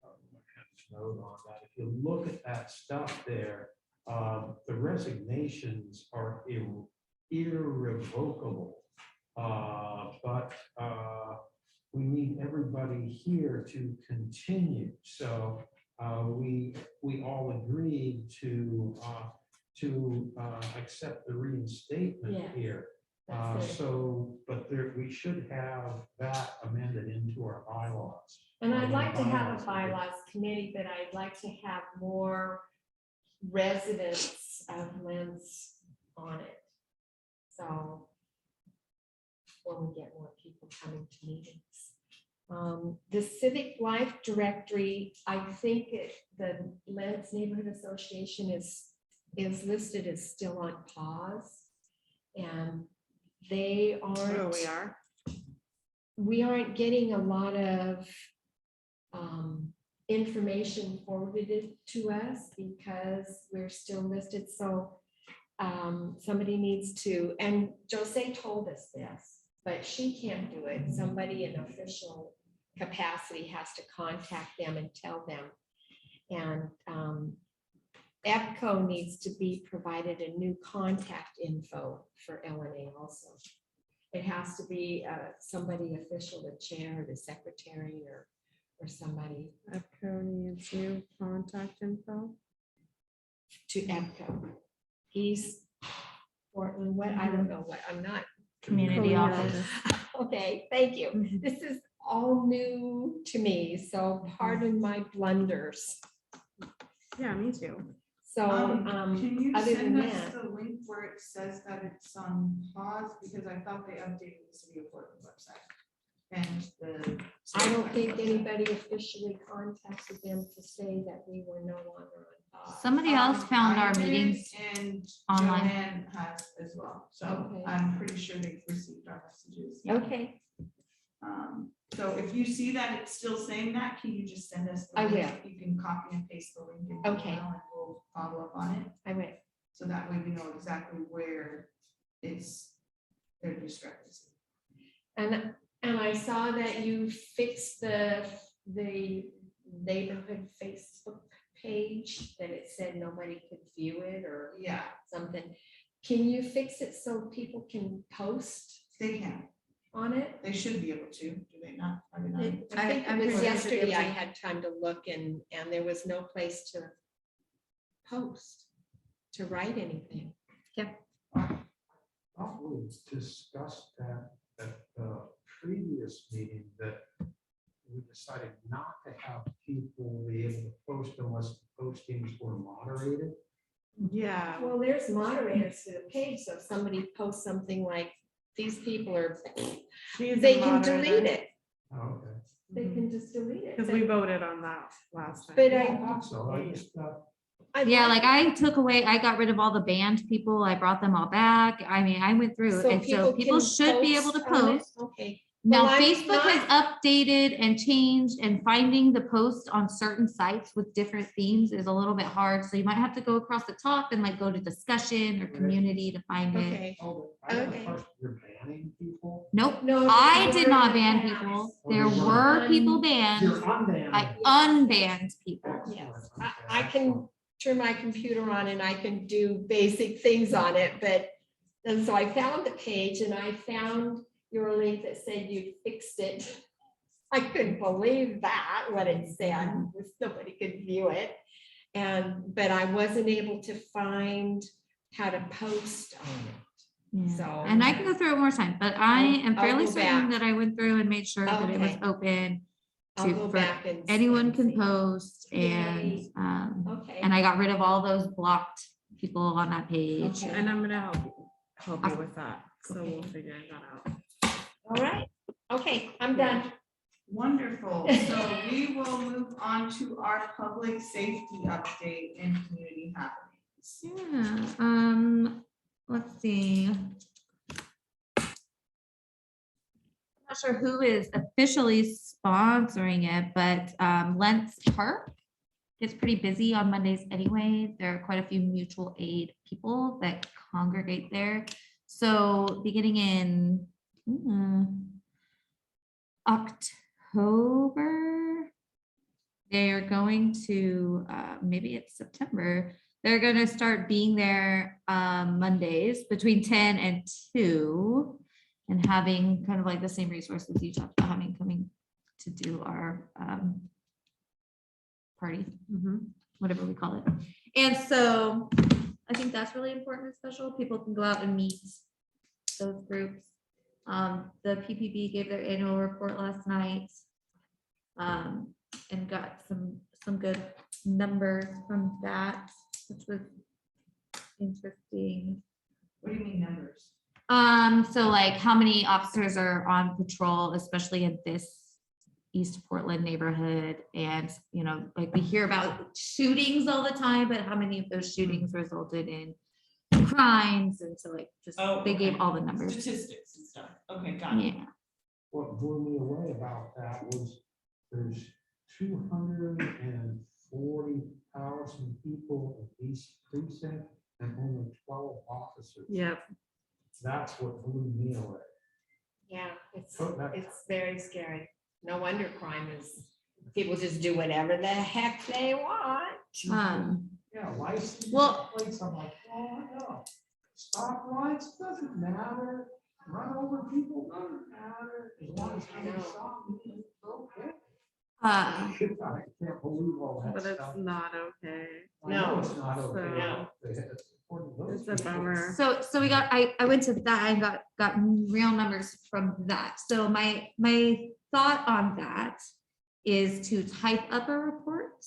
I have a note on that. If you look at that stuff there, the resignations are irrevocable. But we need everybody here to continue. So we all agreed to accept the reinstatement Yeah. here. That's it. But we should have that amended into our bylaws. And I'd like to have a Bylaws. bylaws committee, but I'd like to have more residents of Lents on it. So when we get more people coming to meetings. The Civic Life Directory, I think the Lents Neighborhood Association is listed as still on pause. And they aren't. we are. We aren't getting a lot of information forwarded to us because we're still listed. So somebody needs to, and Jose told us this, but she can't do it. Somebody in official capacity has to contact them and tell them. And EPCO needs to be provided a new contact info for LNA also. It has to be somebody official, the chair, the secretary, or somebody EPCO needs new contact info. to EPCO. East Portland, what, I don't know what, I'm not, community office. okay, thank you. Mhm. This is all new to me, so pardon my blunders. Yeah, me too. So, Can you other send than us that, the link where it says that it's on pause, because I thought they updated the City of Portland website. And the. I don't think anybody officially contacted them to say that we were no longer on pause. Somebody else found our I did, meetings. And online. Joanne has as well, so Okay. I'm pretty sure they've received our messages. Okay, So if you see that it's still saying that, can you just send us? the I link? You can copy and paste the link. in the Okay. email And we'll follow up on it, I went, so that way we know exactly where it's their discrepancy. and I saw that you fixed the neighborhood Facebook page, that it said nobody could view it or Yeah, something. Can you fix it so people can post they can. on it? They should be able to, do they not? Are they not? I think I'm it was pretty sure yesterday they I do. had time to look and there was no place to post, to write anything. thought we discussed that at the previous meeting, that we decided not to have people be able to post unless the postings were moderated. Yeah. Well, there's moderators to the page, so if somebody posts something like, these people are, She's a they can moderator. delete it. Oh, okay. they can just delete it. Because we voted on that last time. But I I, thought so, I just, Yeah, like I took away, I got rid of all the banned people. I brought them all back. I mean, I went through and so people can should be able to on it? post. Okay. Now, Well, I'm Facebook has updated and changed, and finding the post on certain sites with different themes is a little bit hard. So you might have to go across the top and like go to discussion or community to find it. Okay. oh, I have a Okay. question, you're banning people? Nope, No, I you did were not in the ban past. people. Oh, There you were were. people You're banned. unbanning. I unbanned people. Excellent, Yes, okay, I can turn my computer on and I can do basic things on it, but, and so I found the page and I found your link that said you fixed it. I couldn't believe that, what it said, nobody could view it. But I wasn't able to find how to post on it. Yeah. So- And I can go through it more time, but I am I'll fairly go certain back. that I went through and made sure that it was Okay. open. I'll to go for back and. Anyone can see. post and, Yay. Okay. and I got rid of all those blocked people on that page. Okay. And I'm gonna help you with that, so we'll figure that out. All right, okay, I'm done. Wonderful. So we will move on to our public safety update and community happenings. Yeah, let's see. Not sure who is officially sponsoring it, but Lents Park gets pretty busy on Mondays anyway. There are quite a few mutual aid people that congregate there. So beginning in October, they are going to, maybe it's September, they're going to start being there Mondays between 10 and 2 and having kind of like the same resources you talked about having coming to do our party, whatever we call it. And so I think that's really important and special. People can go out and meet those groups. The PPB gave their annual report last night and got some good numbers from that, which was interesting. What do you mean numbers? So like how many officers are on patrol, especially in this East Portland neighborhood, and you know, like we hear about shootings all the time, but how many of those shootings resulted in crimes? And so like just Oh, they gave okay. all the numbers. Statistics and stuff. Okay, got it. Yeah. What blew me away about that was there's 240,000 people in East Precinct and only 12 officers. Yep. That's what blew me away. Yeah, it's Oh, that- very scary. No wonder crime is, people just do whatever the heck they want. Yeah, license Well- plates, I'm like, oh, no. Stop lights, doesn't matter. Run over people, doesn't matter. As long as I you know. stop, it's okay. Uh, I can't believe all that But stuff. it's not okay. I know it's not So- okay. No. According to those It's a people. bummer. so we got, I went to that and got real numbers from that. So my thought on that is to type up a report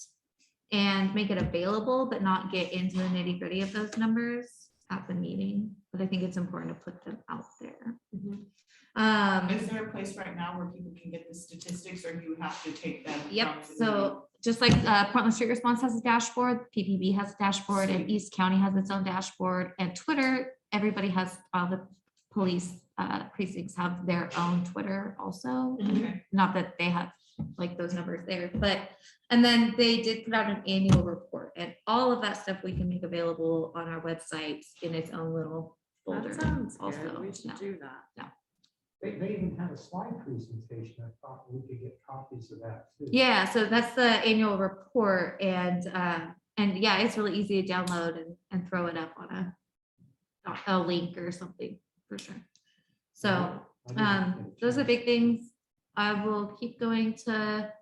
and make it available, but not get into the nitty gritty of those numbers at the meeting. But I think it's important to put them out there. Is there a place right now where people can get the statistics, or you have to take them? Yep, from the so just like Portland Street Response has a dashboard, PPB has a dashboard, and East County has its own dashboard, and Twitter, everybody has, all the police precincts have their own Twitter also. meeting? Okay. Not that they have like those numbers there, but, and then they did put out an annual report, and all of that stuff we can make available on our website in its own little folder. That sounds also. good. We should Yeah. do that. They even had a slide presentation. I thought we could get copies of that too. Yeah, so that's the annual report, and yeah, it's really easy to download and throw it up on a link or something for sure. So I didn't get a those are chance. big things. I will keep going to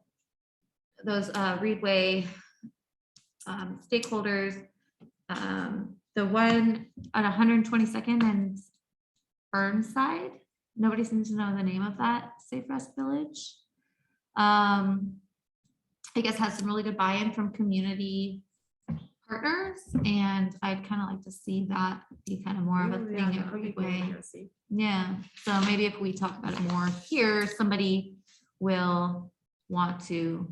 those Reedway stakeholders. The one at 122nd and Burnside. Nobody seems to know the name of that Safe Rest Village. I guess has some really good buy-in from community partners, and I'd kind of like to see that be kind of more of a Ooh, thing yeah, at that would be cool to Reedway. go see. Yeah, so maybe if we talk about it more here, somebody will want to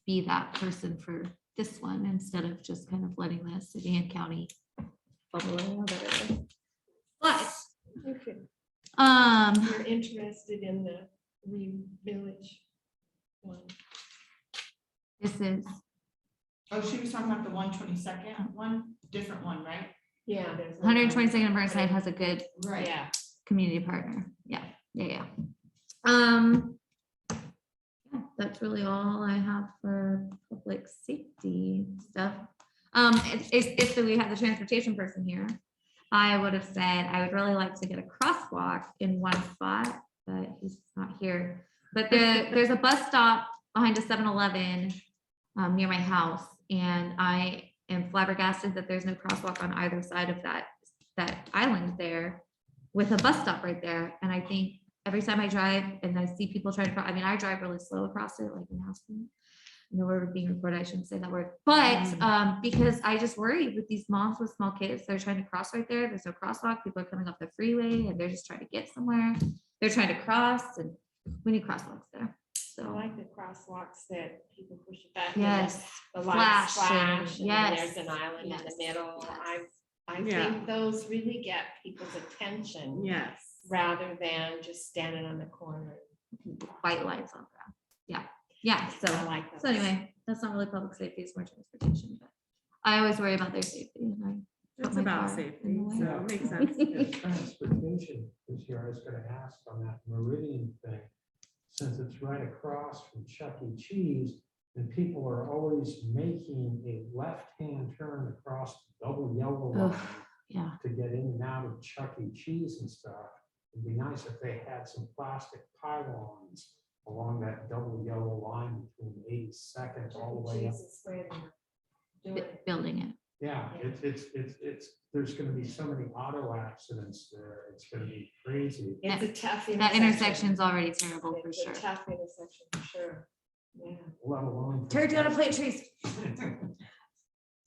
be that person for this one instead of just kind of letting the city and county bubble around it. But, Okay. um, You're interested in the village one. this is, Oh, she was talking about the 122nd one, different one, right? Yeah. there's 122nd and Burnside has a good Right. Yeah. community partner. Yeah. Yeah. Yeah, that's really all I have for public safety stuff. If we had the transportation person here, I would have said I would really like to get a crosswalk in one spot, but he's not here. But there's a bus stop behind a 7-Eleven near my house, and I am flabbergasted that there's no crosswalk on either side of that island there with a bus stop right there. And I think every time I drive and I see people trying to, I mean, I drive really slow across it, like in Aspen. No word being recorded, I shouldn't say that word, but because I just worry with these moms with small kids, they're trying to cross right there. There's no crosswalk. People are coming up the freeway and they're just trying to get somewhere. They're trying to cross, and we need crosswalks there. I So like the crosswalks that people push it back. and the- yes, The lights Flash and- flash, and then yes, there's an island in yes, the middle. yes. I Yeah. think those really get people's attention Yes. rather than just standing on the corner. white lights on ground. Yeah. I So like those. so anyway, that's not really public safety, it's more transportation, but I always worry about their safety. And I put It's my about car safety, in the way. so it makes sense. Yeah, transportation this year, I was gonna ask on that Meridian thing, since it's right across from Chuck E. Cheese, and people are always making a left-hand turn across the double yellow Ugh. line Yeah, to get in and out of Chuck E. Cheese and stuff. It'd be nice if they had some plastic pylons along that double yellow line between 82nd all the way up. Jesus, where they're doing it. building it. Yeah, it's, there's gonna be so many auto accidents there. It's gonna be crazy. It's a tough That intersection's already terrible for It's a sure. tough intersection for sure. Yeah. Let alone. for Terry, do you want to plant pedestrians. trees?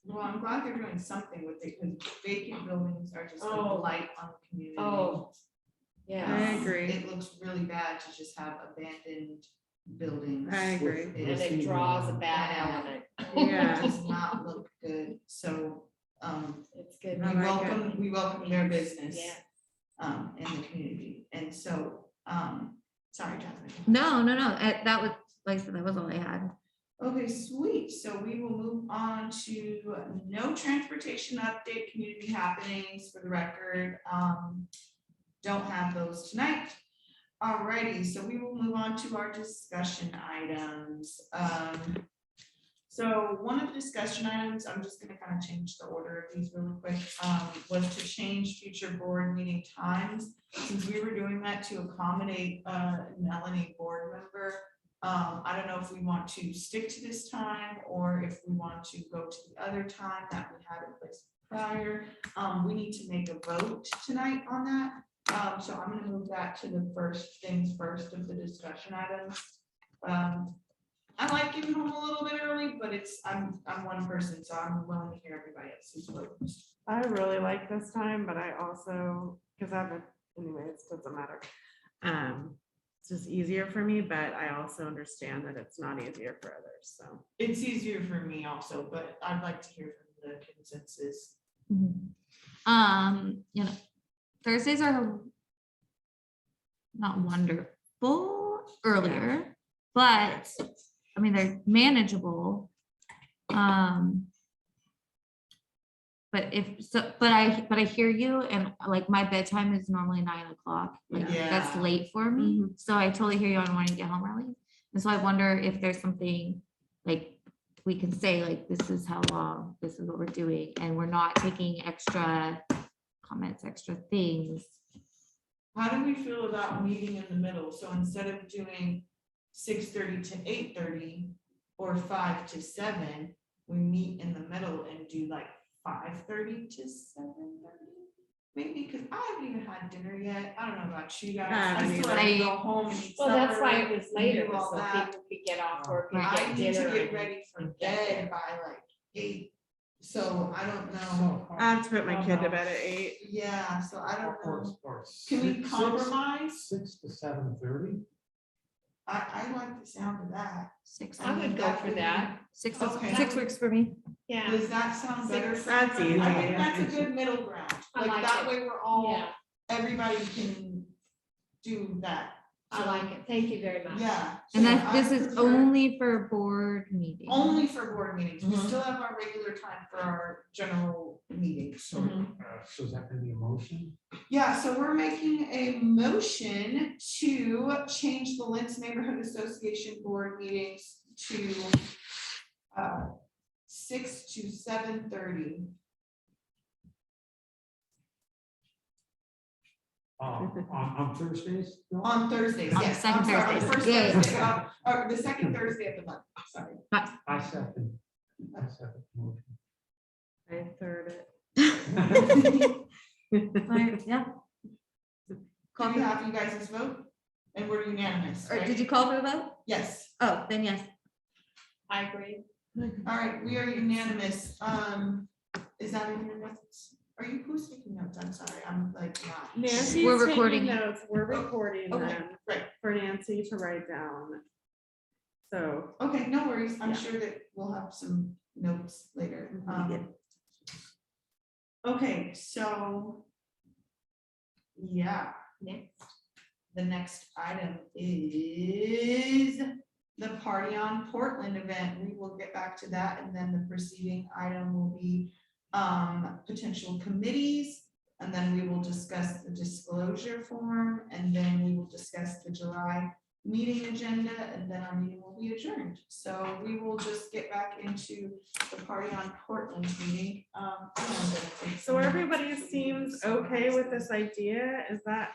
Well, I'm glad they're doing something with it, because vacant buildings are just a Oh. blight on the community. Oh, yeah. I agree. It looks really bad to just have abandoned buildings. I agree. And it draws a bad element. Yeah. It does not look good, so, It's good. we I like welcome their business. Yeah. In the community, and so, sorry, Jasmine. No. That was, like I said, that was all I had. Okay, sweet. So we will move on to no transportation update, community happenings for the record. Don't have those tonight. Alrighty, so we will move on to our discussion items. So one of the discussion items, I'm just gonna kind of change the order of these really quick, was to change future board meeting times. Since we were doing that to accommodate Melanie board member, I don't know if we want to stick to this time or if we want to go to the other time that we had in place prior. We need to make a vote tonight on that. So I'm gonna move that to the first things first of the discussion items. I like getting home a little bit early, but I'm one person, so I'm willing to hear everybody else's votes. I really like this time, but I also, because anyways, doesn't matter. It's just easier for me, but I also understand that it's not easier for others, so. It's easier for me also, but I'd like to hear from the consensus. Thursdays are not wonderful earlier, but I mean, they're manageable. But I hear you, and like my bedtime is normally 9 o'clock. Like that's Yeah. late for me. So I totally hear you on wanting to get home early. And so I wonder if there's something like we can say, like, this is how long, this is what we're doing, and we're not taking extra comments, extra things. How do we feel about meeting in the middle? So instead of doing 6:30 to 8:30 or 5 to 7, we meet in the middle and do like 5:30 to 7:30? Maybe, because I haven't even had dinner yet. I don't know about you guys. I still have to go home and eat Well, that's supper why it was and later, do all so that. people could get off work and Right. I get need to dinner. get and- ready for and get bed by like 8. So I don't know. So, I have to put my kid to bed at 8. Yeah, so I don't know. or Can we six- compromise? 6 to 7:30? I like the sound of that. 6. I would go for that. 6 Okay. 6 works for me. Yeah. Does that sound better? That's I easy. think that's a good middle ground. I Like like that it. way we're all, Yeah, everybody can do that. I like it. Thank you very much. Yeah. And so that I this is prefer- only for board meetings. Only for board meetings. We Mhm. still have our regular time for our general meetings. So, so is that gonna be a motion? Yeah, so we're making a motion to change the Lents Neighborhood Association board meetings to 6 to 7:30. On Thursdays? No? On Thursdays, On the yes. second I'm sorry, the Thursdays. first Yeah, yeah. Thursday or the second Thursday of the month, sorry. I second. The motion. I third it. Right, yeah. Can we have you guys vote? And we're unanimous, Or right? did you call for the vote? Yes. Oh, then yes. I agree. All right, we are unanimous. Is that in your notes? Are you, who's taking notes? I'm sorry, I'm like not. Nancy's We're taking recording it. notes, we're recording Okay, them great. for Nancy to write down. So, Okay, no worries. I'm Yeah. sure that we'll have some notes later. Mhm. Okay, so. Yeah, Next. the next item is the Party on Portland event. We will get back to that, and then the preceding item will be potential committees. And then we will discuss the disclosure form, and then we will discuss the July meeting agenda, and then our meeting will be adjourned. So we will just get back into the Party on Portland meeting. so everybody seems okay with this idea, is that?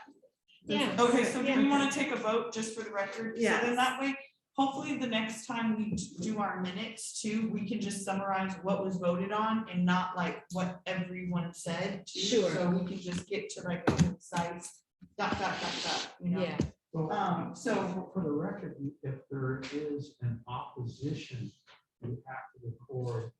Yeah. Okay, so do we Yeah. want to take a vote just for the record? So Yes. then that way, hopefully the next time we do our minutes too, we can just summarize what was voted on and not like what everyone said. too. Sure. So we can just get to like a concise dot, you know? Yeah. Well, So- for the record, if there is an opposition, you have to record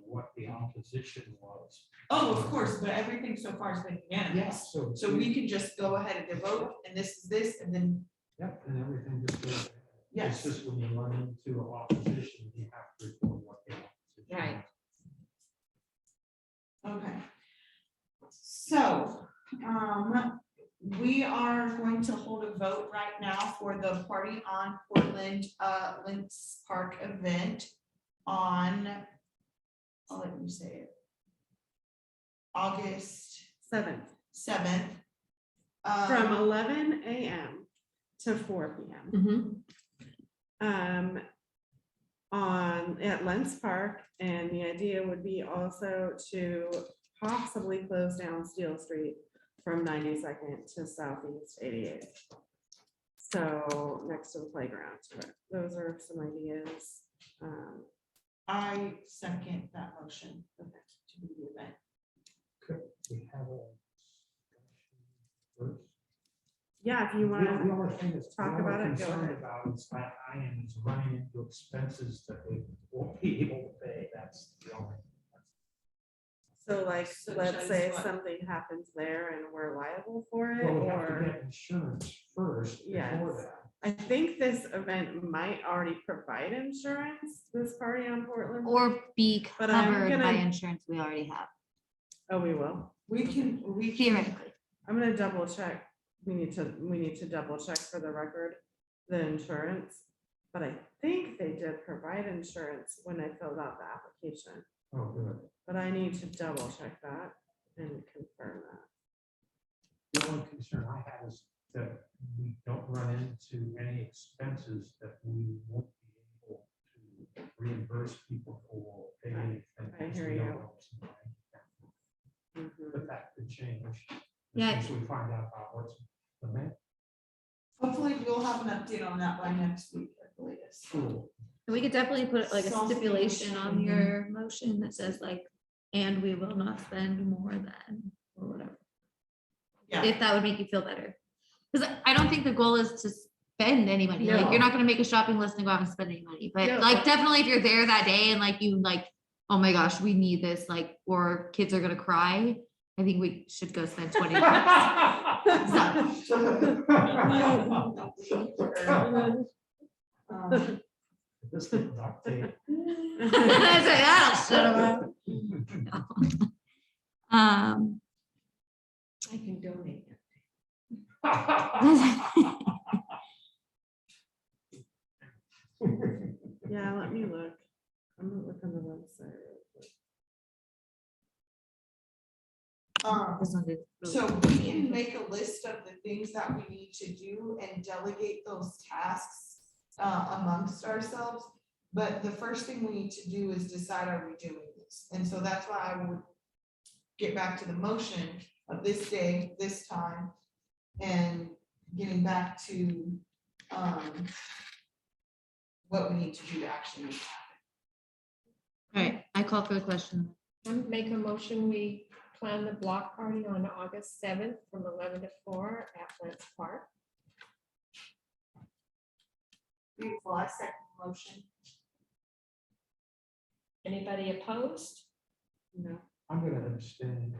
what the opposition was. Oh, of course, but everything so far has been unanimous. So. So we can just go ahead and vote, and this is this, and then, Yep, and everything just goes. ahead. yes. It's just when you run into opposition, you have to record what the opposition. Right. was. Okay. So, we are going to hold a vote right now for the Party on Portland, Lynx Park event on, I'll let you say it. August 7th, 7th. from 11 a.m. to 4 p.m. At Lents Park, and the idea would be also to possibly close down Steel Street from 92nd to Southeast 88th. So next to the playground, but those are some ideas. I second that motion to do the event. Could we have a discussion first? Yeah, if you want The to, only thing that's. talk the only about it, go concern ahead. About is I am is running into expenses that they won't be able to pay, that's the only. so like, Such let's as say what? something happens there and we're liable for it, Well, we have to or. get insurance first Yes. before that. I think this event might already provide insurance, this Party on Portland. Or be But I'm covered by gonna- insurance we already have, Oh, we will. We can. theoretically. I'm gonna double check. We need to double check for the record, the insurance. But I think they did provide insurance when I filled out the application, Oh, good. but I need to double check that and confirm that. The only concern I have is that we don't run into any expenses that we won't be able to reimburse people for paying. I hear you. Mhm. But that could change. Yeah. As we find out about what's the main Hopefully we'll have an update on that by next week at the latest. school. We could definitely put like a Something stipulation should on be- your motion that says like, and we will not spend more than, or whatever, Yeah, if that would make you feel better. Because I don't think the goal is to spend any money, like, you're not gonna make a shopping list and go out and spend any money, but No. like, definitely if you're there that day and like, you like, oh my gosh, we need this, like, or kids are gonna cry, I think we should go spend 20 bucks. This get duct tape. I say, "Oh, shut up." I can donate it. Yeah, let me look. I'm gonna look on the website. real quick. This one is really So we can make a list of the things that we need to do and delegate those tasks amongst ourselves. But the first thing we need to do is decide, are we doing this? And so that's why I would get back to the motion of this day, this time, and getting back to what we need to do to actually make it happen. All right, I call for the question. Make a motion, we plan the block party on August 7th from 11 to 4 at Lents Park. Beautiful, I second the motion. Anybody opposed? No. I'm gonna abstain.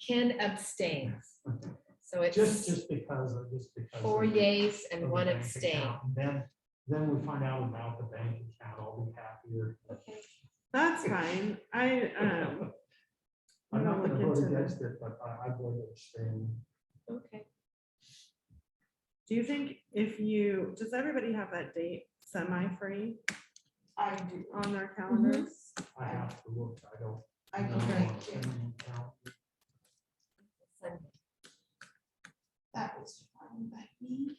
Ken abstains. So it's Just because. 4 of the- yays and of the 1 bank abstain. account. And then we find out about the bank account, I'll be happier. Okay. That's fine. I, I'm I'm not gonna gonna look vote into against it, but I would abstain. Okay. do you think if you, does everybody have that date semi-free I do. on their calendars? I have to look, I don't. I know can on make the it. same account. That was fine by me.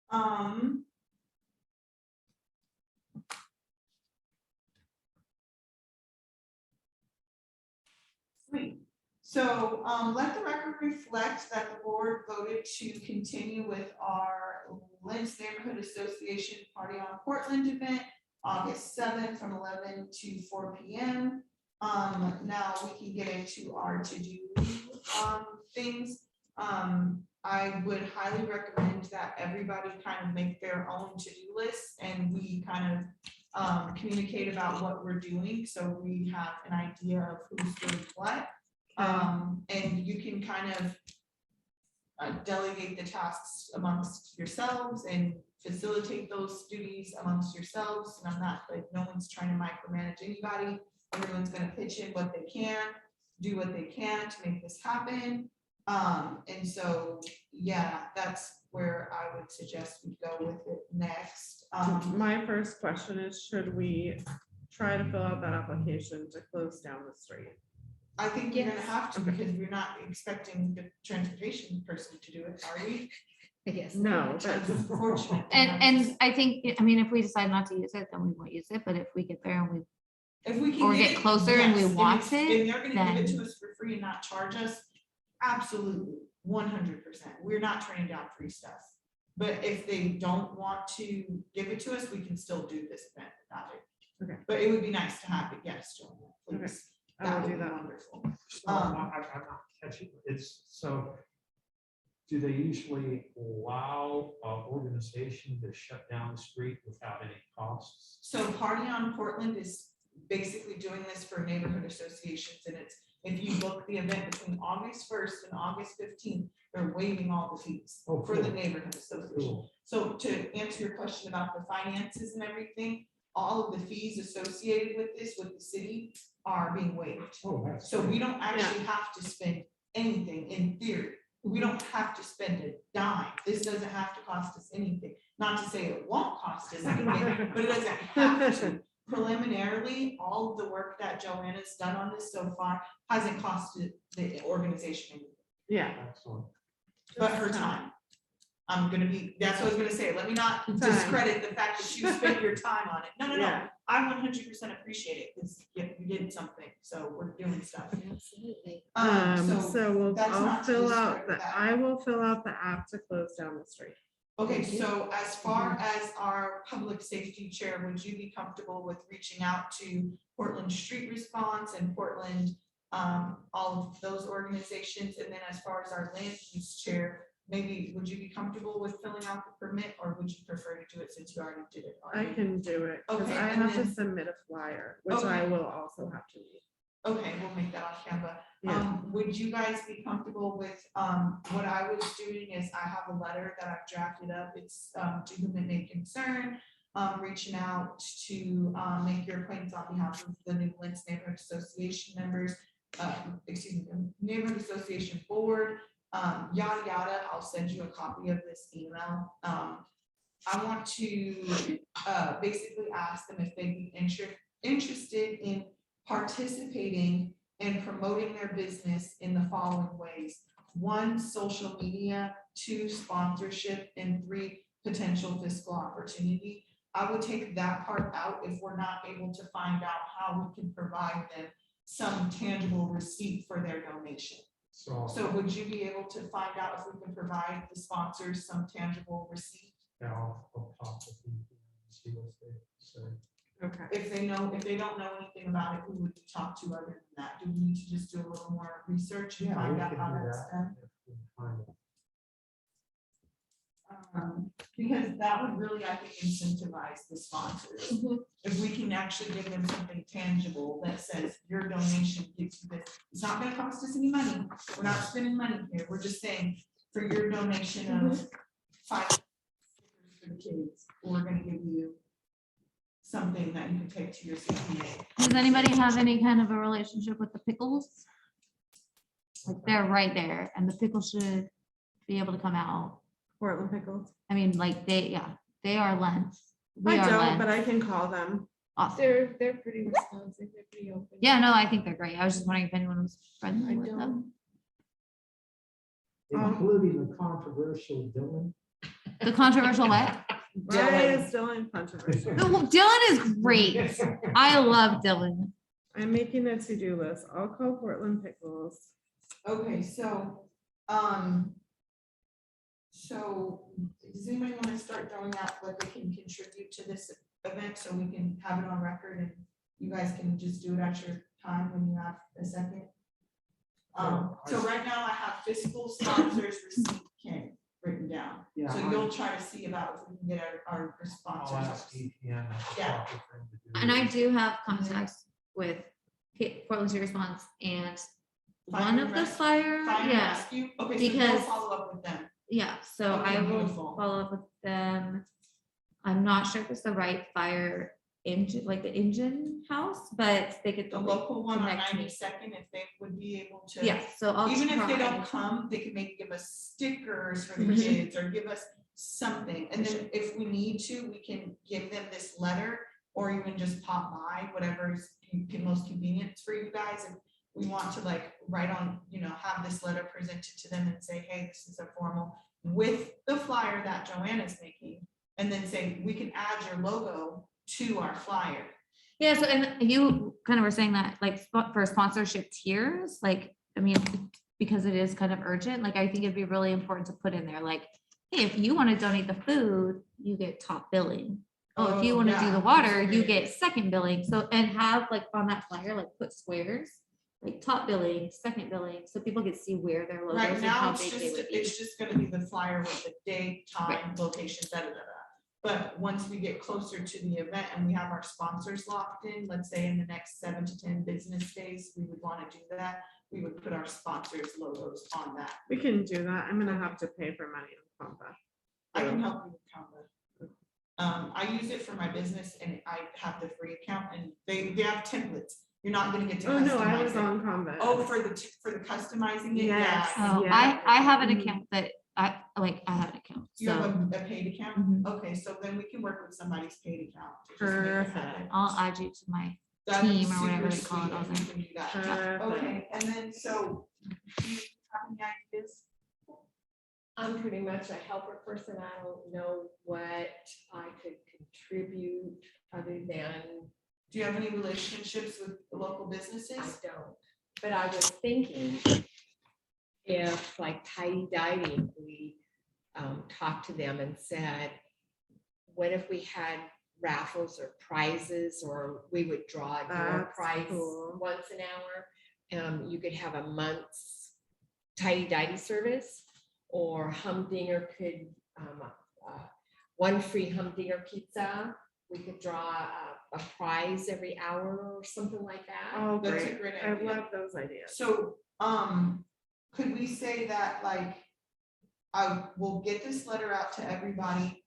Um. Sweet. So, let the record reflect that the board voted to continue with our Lents Neighborhood Association Party on Portland event, August 7th from 11 to 4 p.m. Now we can get into our to-do things. I would highly recommend that everybody kind of make their own to-do lists and we kind of communicate about what we're doing, so we have an idea of who's doing what. And you can kind of delegate the tasks amongst yourselves and facilitate those duties amongst yourselves. And I'm not like, no one's trying to micromanage anybody. Everyone's gonna pitch in what they can, do what they can to make this happen. And so, yeah, that's where I would suggest we go with it next. My first question is, should we try to fill out that application to close down the street? I think you're gonna Yes. have to, Okay. because we're not expecting the transportation person to do it, are we? Yes. No, but That's unfortunate. And I think, I mean, if we decide not to use it, then we won't use it, but if we get there and we, If we can or get get it, closer and we yes, want it's- it, and they're gonna give it to then- us for free and not charge us, absolutely, 100%. We're not turning down free stuff. But if they don't want to give it to us, we can still do this event without it. Okay. But it would be nice to have it, yes, Joanna, Okay. please. I That will would do be that. wonderful. So I'm not catching, it's, so do they usually allow organization to shut down the street without any costs? So Party on Portland is basically doing this for neighborhood associations, and it's, if you book the event between August 1st and August 15th, they're waiving all the fees Oh, for the cool. neighborhood association. Cool. So to answer your question about the finances and everything, all of the fees associated with this, with the city, are being waived. Oh, that's. So we don't actually have to spend anything in theory. We don't have to spend a dime. This doesn't have to cost us anything. Not to say it won't cost us anything, but it doesn't have to. Preliminarily, all of the work that Joanna's done on this so far hasn't costed the organization anything, Yeah. Excellent. but her time. I'm gonna be, that's what I was gonna say. Let me not Time. discredit the fact that you spent your time on it. No, no, no. Yeah. I 100% appreciate it because you did something, so we're doing stuff. Absolutely. So that's I'll not to fill discredit out, that. I will fill out the app to close down the street. Okay, Thank you. so as far as our public safety chair, would you be comfortable with reaching out to Portland Street Response and Portland, all of those organizations? And then as far as our land use chair, maybe would you be comfortable with filling out the permit, or would you prefer to do it since you already did it? I can do it, because Okay, I and have to then- submit a flyer, which I Okay. will also have to read. Okay, we'll make that on Canva. Yeah. Would you guys be comfortable with, what I was doing is I have a letter that I've drafted up. It's, to whom it may concern, reaching out to, make your acquaintance on behalf of the new Lents Neighborhood Association members, excuse me, the Neighborhood Association Board, yada, yada. I'll send you a copy of this email. I want to, basically ask them if they'd be interested in participating and promoting their business in the following ways. 1, social media, 2, sponsorship, and 3, potential fiscal opportunity. I would take that part out if we're not able to find out how we can provide them some tangible receipt for their donation. So, So would you be able to find out if we can provide the sponsors some tangible receipt? yeah, I'll talk to people and see what they say. Okay. If they don't know anything about it, who would you talk to other than that? Do we need to just do a little more research and Yeah, find we out can how do that's that done? if we find it. Because that would really, I think, incentivize the sponsors. If we can actually give them something tangible that says your donation gives you this, it's not gonna cost us any money. We're not spending money here. We're just saying for your donation of 5 stickers for the kids, we're gonna give you something that you can take to your CPA. Does anybody have any kind of a relationship with the pickles? Like they're right there and the pickles should be able to come out. Portland pickles. I mean, like they are Lents. We I are don't, but Lents. I can call them. Awesome. They're pretty responsive, they're pretty open. Yeah, no, I think they're great. I was just wondering if anyone was friendly I with them. Including the controversial Dylan. The controversial what? Why is Dylan controversial? Dylan is great. I love Dylan. I'm making a to-do list. I'll call Portland pickles. Okay, so, so does anybody want to start throwing out what they can contribute to this event so we can have it on record and you guys can just do it at your time when you have a second? So right now I have fiscal sponsors receipt Ken written down. Yeah, So you'll try to see about if we can get our I'll sponsors. ask ETN. Yeah. And I do have contacts with Portland City Response and one of the fire, Fire yeah, rescue, okay, so you'll because- follow up with them. yeah. So Okay, I will beautiful. follow up with them. I'm not sure if it's the right fire engine, like the engine house, but they could. The local one on connect me. 92nd, if they would be able to. Yeah, so I'll. Even if they try. don't come, they can maybe give us stickers for the Mhm. kids or give us something. And then if we need to, we can give them this letter or even just pop by, whatever is most convenient for you guys. If we want to like write on, have this letter presented to them and say, hey, this is a formal with the flyer that Joanna's making. And then say, we can add your logo to our flyer. Yeah, so and you kind of were saying that like for sponsorship tiers, like, I mean, because it is kind of urgent, like I think it'd be really important to put in there, like, hey, if you want to donate the food, you get top billing. Oh, if you Oh, want to do yeah, the water, that's you great. get second billing. So, and have like on that flyer, like put squares, like top billing, second billing, so people can see where their logos Right and now, how it's big they would be. just gonna be the flyer with the date, time, location, da, da, da, da. But once we get closer to the event and we have our sponsors locked in, let's say in the next 7 to 10 business days, we would want to do that. We would put our sponsors' logos on that. We can do that. I'm gonna have to pay for money on Canva. I can help you with Canva. I use it for my business and I have the free account and they have templates. You're not gonna get to Oh, no, I customize was it. on Canva. Oh, for the customizing it? Yes. Oh, Yeah. I have an Mhm. account that I have an account, You have so a paid account? Mhm. Okay, so then we can work with somebody's paid account. to just make it happen. Perfect. I'll add you to my That'd be team or whatever super they call it sweet on if we there. can do that. Perfect. Okay, and then so, do you have any ideas? I'm pretty much a helper person. I don't know what I could contribute other than Do you have any relationships with the local I businesses? don't. But I was thinking if like Tidy Dining, we talked to them and said, what if we had raffles or prizes, or we would draw a door That's prize cool. once an hour? You could have a month's Tidy Dining service, or Humdinger could, one free Humdinger pizza, we could draw a prize every hour or something like that. Oh, That's a great. great I idea. love those ideas. So, could we say that like, I will get this letter out to everybody,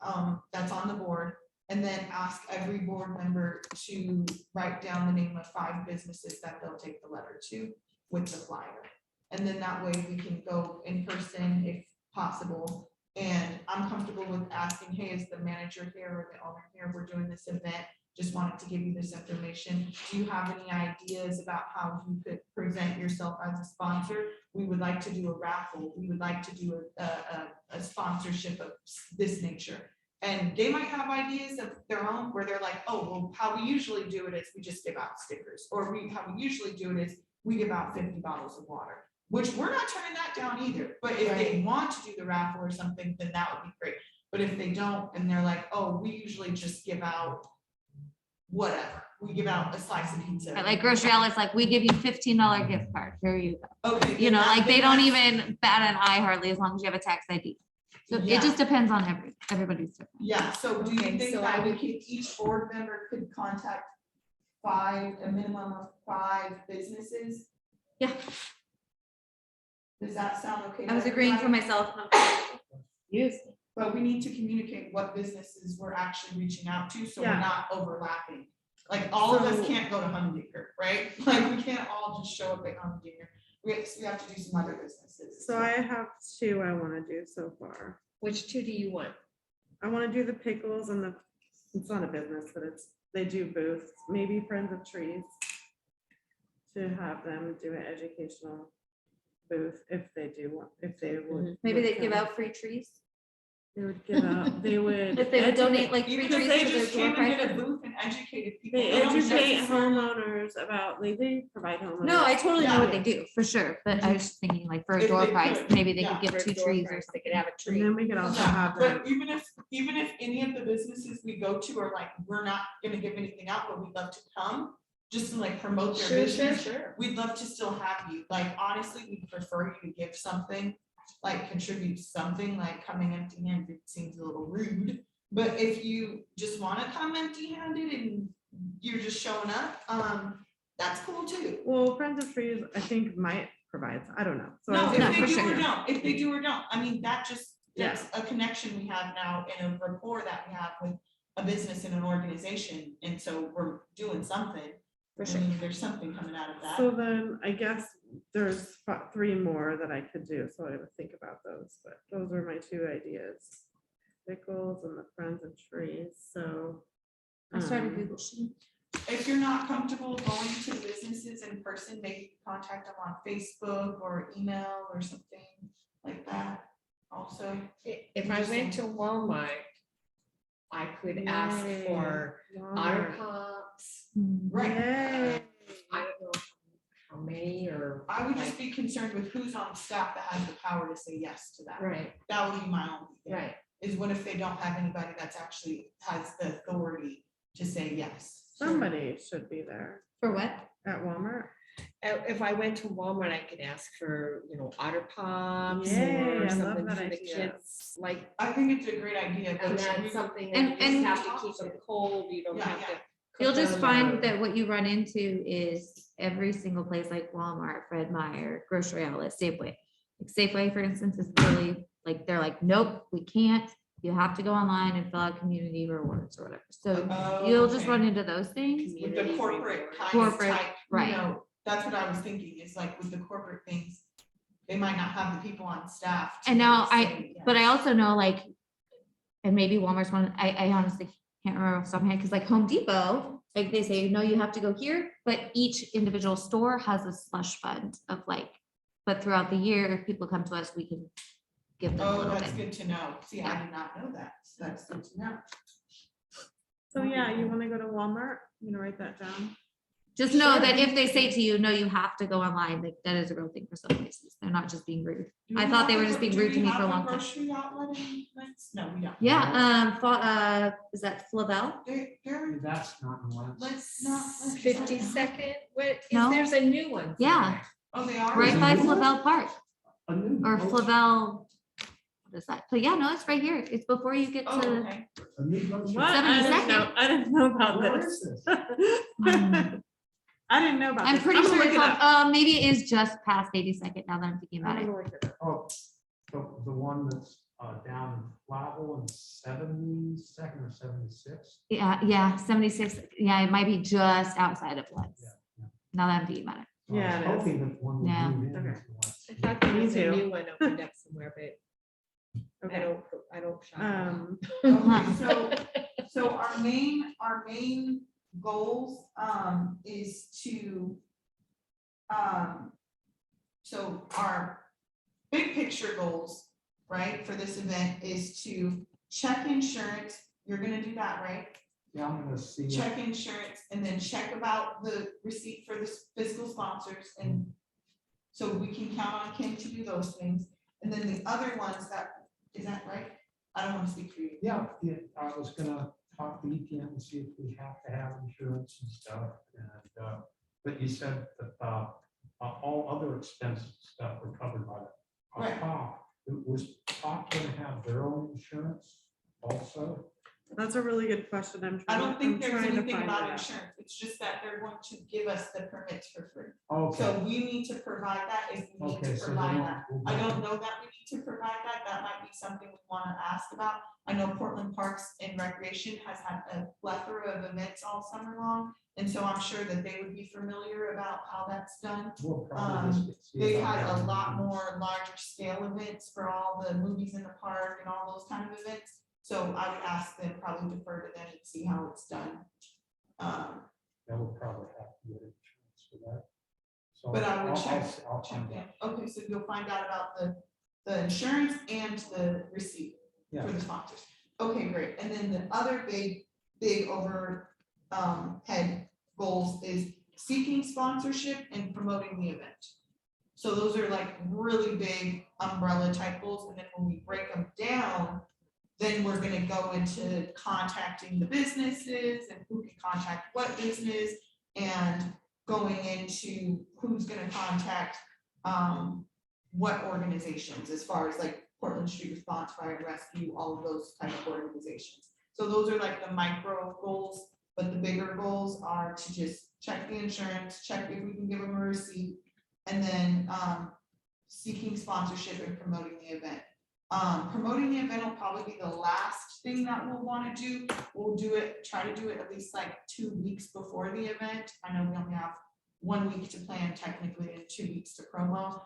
that's on the board, and then ask every board member to write down the name of 5 businesses that they'll take the letter to with the flyer. And then that way we can go in person if possible. And I'm comfortable with asking, hey, is the manager here or the owner here? We're doing this event. Just wanted to give you this information. Do you have any ideas about how you could present yourself as a sponsor? We would like to do a raffle. We would like to do a sponsorship of this nature. And they might have ideas of their own where they're like, oh, well, how we usually do it is we just give out stickers, or how we usually do it is we give out 50 bottles of water, which we're not turning that down either. But if they want to do the raffle or something, then that would be great. But if they don't, and they're like, oh, we usually just give out whatever, we give out a slice of pizza. Like Grocery Outlet's like, we give you $15 gift card. Here you go. Okay. You know, then like they then don't that's- even bat an eye hardly as long as you have a tax ID. So Yeah. it just depends on everybody's different. Yeah, so do you Okay, think so that I we would- could, each board member could contact a minimum of 5 businesses? Yeah. Does that sound okay? I was to agreeing for everybody? myself. Use. But we need to communicate what businesses we're actually reaching out to, so we're Yeah. not overlapping. Like, all of us So- can't go to Humdinger, right? Like, we can't all just show up at Humdinger. We have to do some other businesses. So I have 2 I want to do so far. Which 2 do you want? I want to do the pickles and it's not a business, but they do booths, maybe Friends of Trees. To have them do an educational booth if they would. Maybe would they give come. out free trees. They would give out, they would. If they would donate like Even free if trees they for their just door came and did a prizes. booth and educated people. They don't educate necessarily- homeowners about, they provide homeowners. No, I totally know what Yeah. they do, for sure. But I was just thinking like for a If door they prize, could, maybe they yeah, could give For 2 door trees or prize, They something. could have a And tree. then we could also Yeah, have them. but even if any of the businesses we go to are like, we're not gonna give anything out, but we'd love to come, just to like promote their business. Sure. We'd love to still have you. Like, honestly, we'd prefer you to give something, like contribute something, like coming empty handed seems a little rude. But if you just wanna come empty handed and you're just showing up, that's cool too. Well, Friends of Trees, I think might provide, I don't know. So I No, was if gonna for they push do sure. or it. don't, if they do or don't, I mean, that's Yeah. a connection we have now and a rapport that we have with a business and an organization, and so we're doing something. For I sure. mean, there's something coming out of that. So then I guess there's 3 more that I could do, so I would think about those, but those are my 2 ideas. Pickles and the Friends of Trees, so. I started um, Google Sheet. If you're not comfortable going to businesses in person, maybe contact them on Facebook or email or something like that also. If I went to Walmart, I could ask Yay. for otter Walmart. pops. Right. Yay. I don't know how many or. I would just be concerned with who's on staff that has the power to say yes to that. Right, That would be my only thing. right. Is what if they don't have anybody that's actually has the authority to say yes? Somebody should be there For what? at Walmart. If I went to Walmart, I could ask for, otter pops Yay, I or love something that for the idea. kids, like, I think it's a great idea, and but that's something And- that you just and- have to keep them cold, you don't Yeah, have to. yeah. You'll cook just them find or- that what you run into is every single place like Walmart, Fred Meyer, Grocery Outlet, Safeway. Like Safeway, for instance, is really like, they're like, nope, we can't. You have to go online and fill out community rewards or whatever. So Oh, you'll just okay. run into those things. With the community corporate reward. kind of Corporate, type, right. that's what I was thinking, is like with the corporate things, they might not have the people on staff. to And now say But I yes. also know like, and maybe Walmart's one, I honestly can't remember off the top of my head, because like Home Depot, like they say, no, you have to go here, but each individual store has a slush fund of like, but throughout the year, if people come to us, we can give them a Oh, little that's bit. good to know. See, I did not know that. So that's good to know. So yeah, you wanna go to Walmart? You know, write that down. Just know Sure. that if they say to you, no, you have to go online, like that is a real thing for some places. They're not just being rude. Do I we thought have they a were just gro- being do rude we to me for have a long time. Grocery outlet in Lents? No, we don't. Yeah, is that Flavel? There, That's not in Lents. let's not. let's- 52nd, what, No. there's a new one. Yeah. Oh, they are. Right by Is it? Flavel Park A new- or oh, Flavel. to decide. But yeah, no, it's right here. It's before you get Oh, to, okay. A new motion. What? I didn't know, 72nd. I didn't know about Where this. is this? I didn't know about this. I'm pretty gonna sure look it's it up. on, maybe it is just past 82nd now that I'm thinking about I'm it. gonna look it up. Oh, the one that's down in Flavel in 72nd or 76? Yeah, 76. Yeah, it might be just outside of Lents. Yeah, yeah. Now that I'm thinking about it. Yeah, I it was is. hoping that one would Yeah. move in. Okay. as the I one. thought there Me was a too. new one opened up somewhere, but I Okay. don't shop. around. Okay, so our main goals, is to, so our big picture goals, right, for this event is to check insurance. You're gonna do that, right? Yeah, I'm gonna see. it. Check insurance and then check about the receipt for the fiscal sponsors, and so we can count on Kim to do those things. And then the other ones is that right? I don't want to speak for you. Yeah, I was gonna talk to EPM and see if we have to have insurance and stuff, and, but you said that, all other expenses stuff were covered by the. Right. Was POC gonna have their own insurance also? That's a really good question. I don't think there's trying to anything find about it out. insurance. It's just that they're going to give us the permits for free. Okay. So we need to provide that if we need Okay, to so provide then that. we'll I go- don't know that we need to provide that. That might be something we want to ask about. I know Portland Parks and Recreation has had a plethora of events all summer long. And so I'm sure that they would be familiar about how that's done. We'll probably just see They about had a that. lot more larger scale events for all the movies in the park and all those kind of events. So I would ask them, probably defer to them and see how it's done. That will probably have to get insurance for that. So But I would check. I'll Check find in. out. Okay, so you'll find out about the insurance and the receipt Yeah. for the sponsors. Okay, great. And then the other big over head goals is seeking sponsorship and promoting the event. So those are like really big umbrella type goals. And then when we break them down, then we're gonna go into contacting the businesses and who can contact what business, and going into who's gonna contact what organizations, as far as like Portland Street Response, Fire and Rescue, all of those type of organizations. So those are like the micro goals, but the bigger goals are to just check the insurance, check if we can give them a receipt, and then seeking sponsorship and promoting the event. Promoting the event will probably be the last thing that we'll want to do. We'll try to do it at least like 2 weeks before the event. I know we only have 1 week to plan technically and 2 weeks to promo.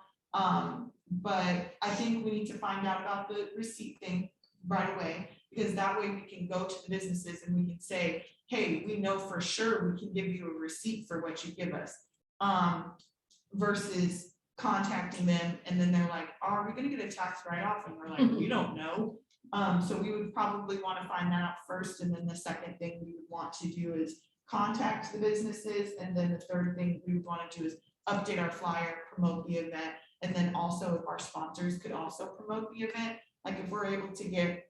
But I think we need to find out about the receipt thing right away, because that way we can go to the businesses and we can say, hey, we know for sure we can give you a receipt for what you give us. Versus contacting them and then they're like, are we gonna get a tax write-off? And we're like, we don't know. So we would probably want to find that out first, and then the second thing we would want to do is contact the businesses, and then the third thing we would want to do is update our flyer, promote the event, and then also if our sponsors could also promote the event, like if we're able to get,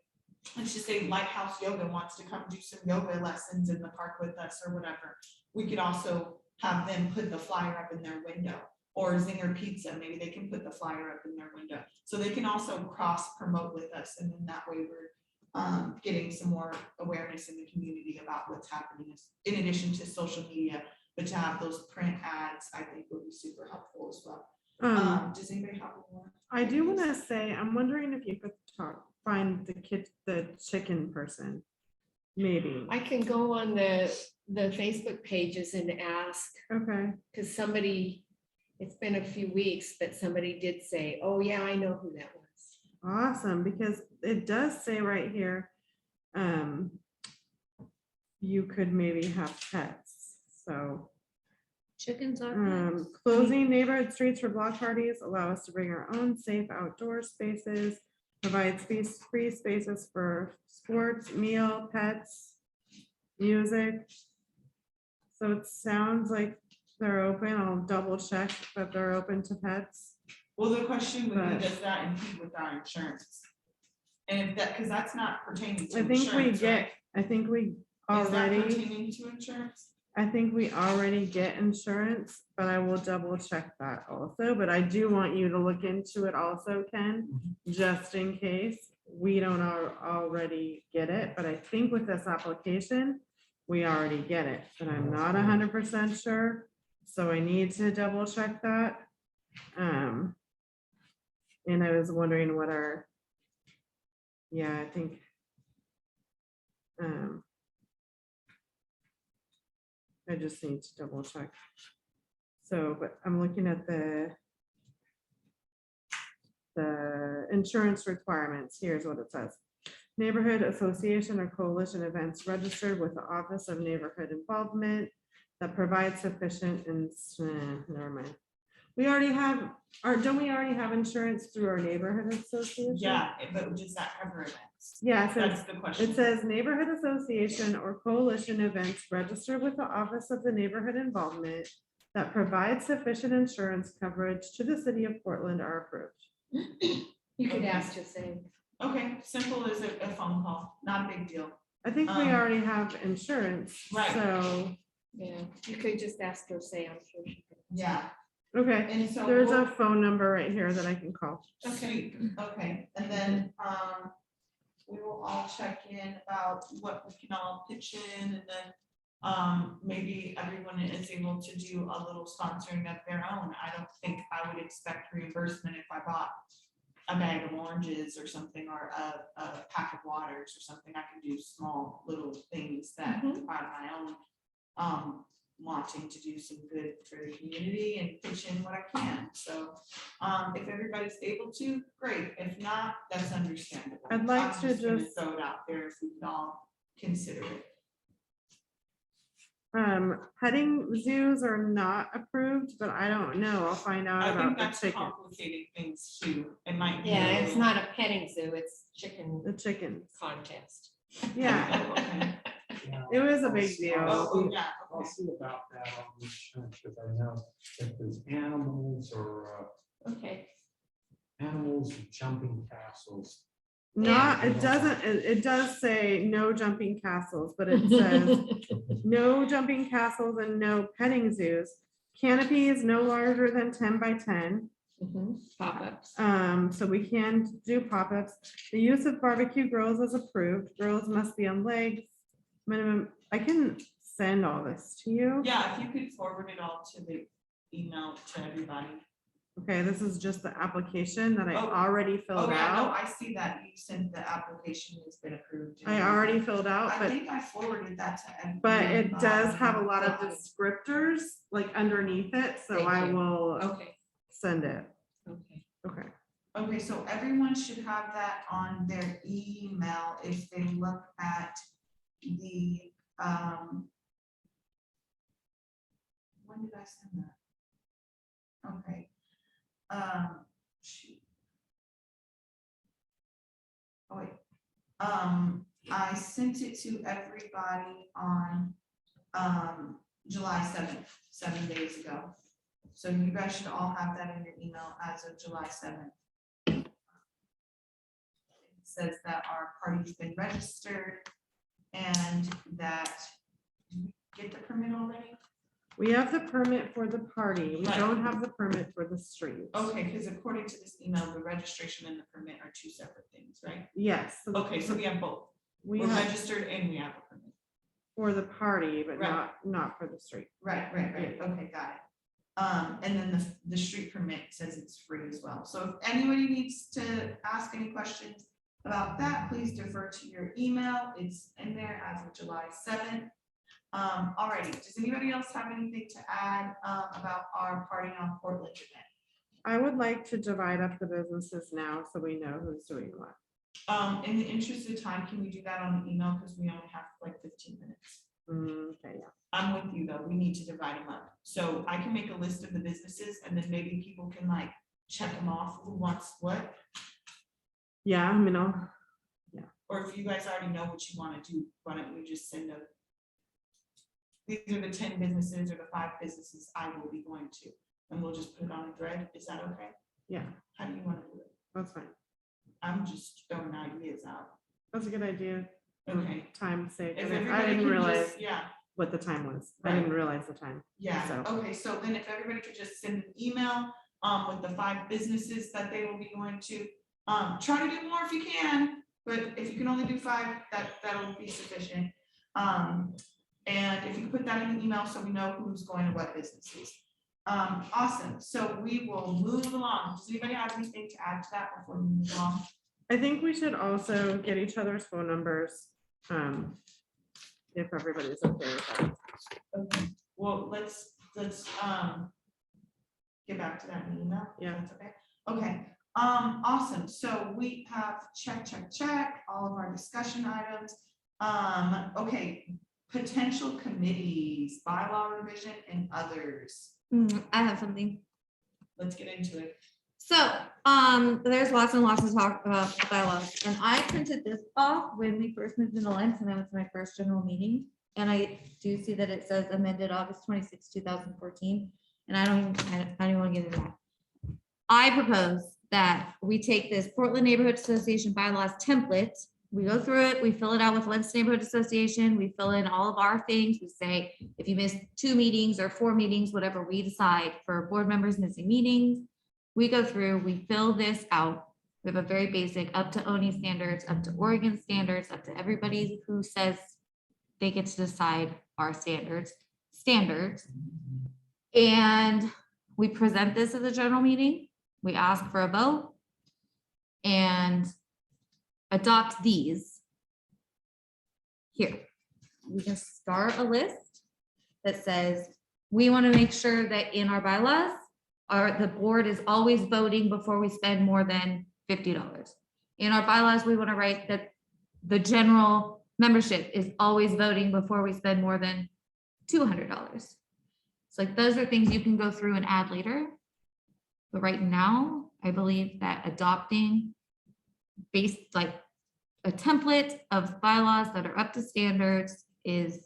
let's just say Lighthouse Yoga wants to come do some yoga lessons in the park with us or whatever, we could also have them put the flyer up in their window. Or Zinger Pizza, maybe they can put the flyer up in their window. So they can also cross promote with us, and then that way we're getting some more awareness in the community about what's happening in addition to social media, but to have those print ads, I think would be super helpful as well. Does anybody have more? I do want to say, I'm wondering if you could find the chicken person, maybe. I can go on the Facebook pages and ask, Okay, because it's been a few weeks, but somebody did say, oh yeah, I know who that was. awesome, because it does say right here, you could maybe have pets, so. Chickens are pets. Closing neighborhood streets for block parties, allow us to bring our own safe outdoor spaces, provide free spaces for sports, meal, pets, music. So it sounds like they're open. I'll double check that they're open to pets. Well, the question would But- be, does that impede with our insurance? And if that, because that's not pertaining to I think we insurance, right? I think we Is that already, pertaining to insurance? I think we already get insurance, but I will double check that also, but I do want you to look into it also, Ken, just in case we don't already get it, but I think with this application, we already get it, but I'm not 100% sure, so I need to double check that. And I was wondering what our, yeah, I think. I just need to double check. So, but I'm looking at the insurance requirements. Here's what it says. Neighborhood association or coalition events registered with the Office of Neighborhood Involvement that provides sufficient and, never mind. We already have, or don't we already have insurance through our neighborhood association? Yeah, but does that cover events? Yeah, it says That's the question. it says neighborhood association or coalition events registered with the Office of the Neighborhood Involvement that provides sufficient insurance coverage to the city of Portland are approved. You could ask to say. Okay, simple as a phone call, not a big deal. I think we already have insurance, Right. so, Yeah, you could just ask her, say, I'm sure she can. Yeah, okay. and so. There's we'll- a phone number right here that I can call. Okay, okay, and then, we will all check in about what we can all pitch in, and then, maybe everyone is able to do a little sponsoring of their own. I don't think I would expect reimbursement if I bought a bag of oranges or something, or a pack of waters or something. I can do small little things that out of my own, wanting to do some good for the community and pitch in what I can. So, if everybody's able to, great. If not, that's understandable. I'd like I'm to gonna just- throw it out there if we can all consider it. Petting zoos are not approved, but I don't know. I'll find out I think about the that's chicken, complicating things too. It might. be Yeah, a it's little- not a petting zoo, it's chicken the chickens. contest. Yeah, Okay. Yeah, it was a I'll big see- deal. Oh, yeah, I'll okay. see about that on the insurance, because I know if there's animals or Okay, animals jumping castles. not, it doesn't, it does say no jumping castles, but it says no jumping castles and no petting zoos. Canopy is no larger than 10 by 10. Pop-ups. So we can do pop-ups. The use of barbecue grills is approved. Grills must be on legs. Minimum, I can send all this to you. Yeah, if you could forward it all to the email to everybody. Okay, this is just the application that I Oh. already Oh, filled yeah, no, out. I see that. You sent the application has been approved. and I already everything. filled out, I but think I forwarded that to everybody. but it does have a lot of Okay. descriptors like underneath it, so Thank I you. will Okay, send it. okay. Okay. Okay, so everyone should have that on their email if they look at the, when did I send that? Okay. Shoot. Oh, wait. I sent it to everybody on, July 7th, 7 days ago. So you guys should all have that in your email as of July 7th. It says that our party's been registered and that, did we get the permit already? We have the permit for the party. We Right. don't have the permit for the street. Okay, because according to this email, the registration and the permit are two separate things, right? Yes. so the- Okay, so we have both. We We're have registered and we have a permit. for the party, but Right. not for the street. Right. Okay, got it. And then the street permit says it's free as well. So if anybody needs to ask any questions about that, please defer to your email. It's in there as of July 7th. Alrighty, does anybody else have anything to add about our Party on Portland event? I would like to divide up the businesses now so we know who's doing what. In the interest of time, can we do that on the email? Because we only have like 15 minutes. Okay, yeah. I'm with you though. We need to divide them up. So I can make a list of the businesses and then maybe people can like check them off, who wants what. Yeah, I mean, I'll, Or if you guys already know what you want to do, why don't you just send a. These are the 10 businesses or the 5 businesses I will be going to, and we'll just put it on a thread. Is that okay? yeah, How do you want to do it? that's fine. I'm just throwing ideas out. That's a good idea. Okay. Time's sake. If I everybody didn't can realize. just, yeah, what the time was. I Right. didn't realize the time. Yeah, So- okay, so then if everybody could just send an email with the 5 businesses that they will be going to. Try to do more if you can, but if you can only do 5, that'll be sufficient. And if you put that in the email so we know who's going to what businesses. Awesome, so we will move along. Does anybody have anything to add to that before we move along? I think we should also get each other's phone numbers. If everybody's okay with that. Okay, well, let's get back to that in the email. if Yeah. That's okay. Okay, awesome. So we have check all of our discussion items. Okay, potential committees, bylaw revision and others. I have something. Let's get into it. So, there's lots and lots to talk about bylaws, and I printed this off when we first moved into Lents, and that was my first general meeting. And I do see that it says amended August 26, 2014, and I don't even want to get into that. I propose that we take this Portland Neighborhood Association bylaws template, we go through it, we fill it out with Lents Neighborhood Association, we fill in all of our things, we say, if you miss 2 meetings or 4 meetings, whatever we decide for board members missing meetings, we go through, we fill this out. We have a very basic up to ONI standards, up to Oregon standards, up to everybody who says they get to decide our standards. And we present this at the general meeting. We ask for a vote and adopt these. Here, we can start a list that says, we want to make sure that in our bylaws, the board is always voting before we spend more than $50. In our bylaws, we want to write that the general membership is always voting before we spend more than $200. So like, those are things you can go through and add later. But right now, I believe that adopting based like a template of bylaws that are up to standards is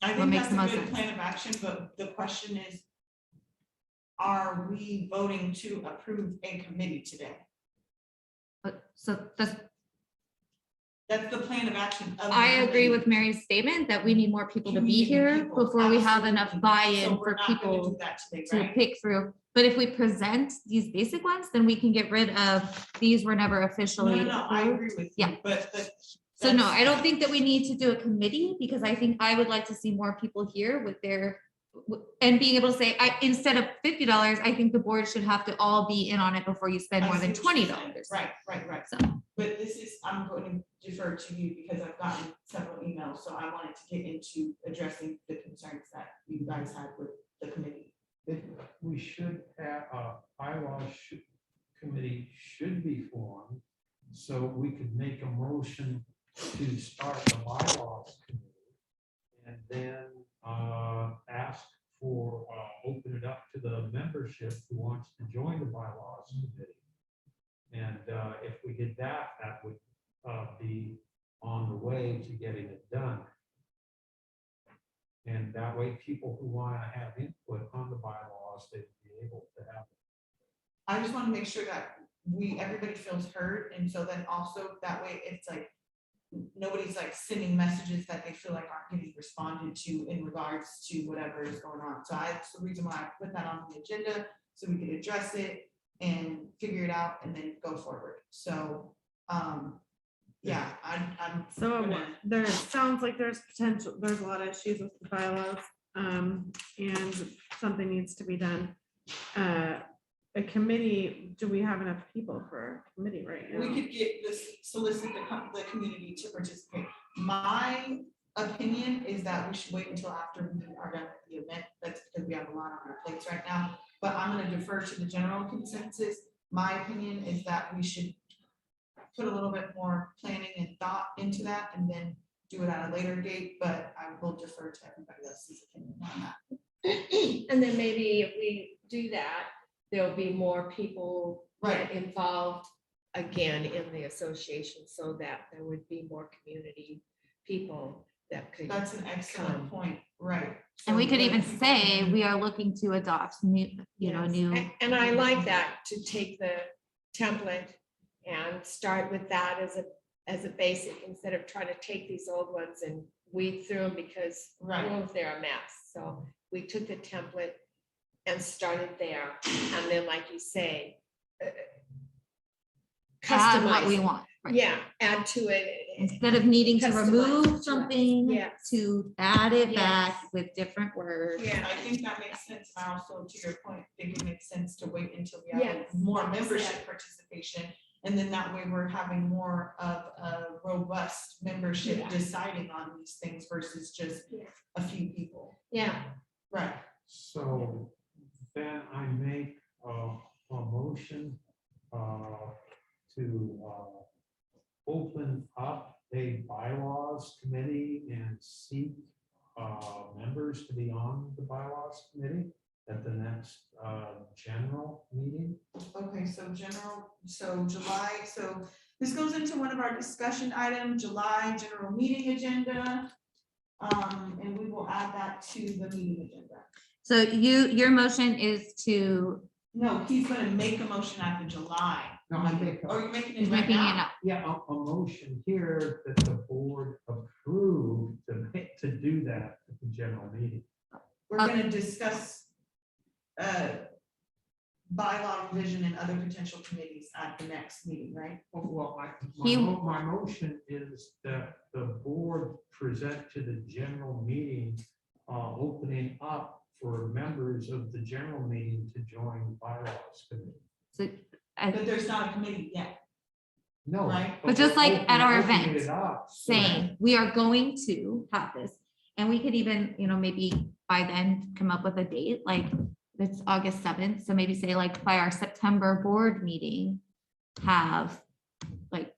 I What think makes that's the a most good sense? plan of action, but the question is, are we voting to approve a committee today? so that's, That's the plan of action of. the I agree committee. with Mary's statement that we need more people to You be need here people, before we have enough absolutely. buy-in So we're for not gonna people do that today, to right? pick through. But if we present these basic ones, then we can get rid of, these were never No, officially no, I approved. agree with you, Yeah. but. So no, that's- I don't think that we need to do a committee, because I think I would like to see more people here with their, and being able to say, instead of $50, I think the board should have to all be in on it before you spend I more see than what you're $20. saying. Right. So, But this is, I'm going to defer to you because I've gotten several emails, so I wanted to get into addressing the concerns that you guys had with the committee. We should have, committee should be formed, so we could make a motion to start the bylaws committee. And then ask for, open it up to the membership who wants to join the bylaws committee. And if we did that, that would be on the way to getting it done. And that way, people who want to have input on the bylaws, they'd be able to have. I just want to make sure that everybody feels heard, and so then also that way it's like, nobody's like sending messages that they feel like aren't getting responded to in regards to whatever is going on. So that's the reason why I put that on the agenda, so we could address it and figure it out and then go forward. So, yeah, I'm. So gonna- there sounds like there's potential, there's a lot of issues with the bylaws, and something needs to be done. A committee, do we have enough people for a committee right now? We could get this, solicit the community to participate. My opinion is that we should wait until after we are done with the event. That's because we have a lot on our plates right now. But I'm gonna defer to the general consensus. My opinion is that we should put a little bit more planning and thought into that and then do it at a later date, but I will defer to everybody else's opinion on that. And then maybe if we do that, there'll be more people Right. involved again in the association, so that there would be more community people that could. That's an excellent point, right. and we So could what even if we- say, we are looking to adopt new, Yes. new. And I like that, to take the template and start with that as a basic, instead of trying to take these old ones and weed through them because Right. all of them are a mess. So we took the template and started there. And then, like you say, Add what customize we it. want. right. Yeah, add to it. Instead of needing to Customize it remove to us. something, Yes. to add it Yes. back with different words. Yeah, I think that makes sense. And I also, to your point, think it makes sense to wait until we have Yes. more membership participation. And then that way we're having more of a robust membership Yeah. deciding on these things versus just Yeah. a few people. Yeah, Right. So then I make a motion to open up a bylaws committee and seek members to be on the bylaws committee at the next general meeting. Okay, so July, so this goes into one of our discussion items, July general meeting agenda. And we will add that to the meeting agenda. So your motion is to, No, he's gonna make a motion at the July. No, I make Oh, you're making is it right making it now? up. Yeah, a motion here that the board approved to do that at the general meeting. We're gonna discuss bylaw revision and other potential committees at the next meeting, right? Well, He- my motion is that the board present to the general meeting, opening up for members of the general meeting to join the bylaws committee. So But there's not a committee yet. No. Right. But just we're like at our opening event, it up so that- saying, we are going to have this. And we could even, maybe by then come up with a date, like it's August 7th. So maybe say like by our September board meeting, have like,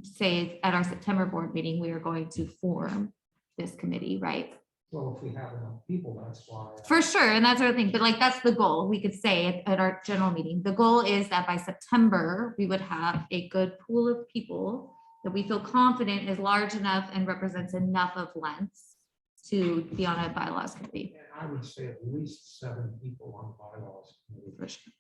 say at our September board meeting, we are going to form this committee, right? Well, if we have enough people, that's why. For sure, and that sort of thing, but like, that's the goal, we could say at our general meeting, the goal is that by September, we would have a good pool of people that we feel confident is large enough and represents enough of Lents to be on a bylaws committee. And I would say at least 7 people on bylaws committee. For sure.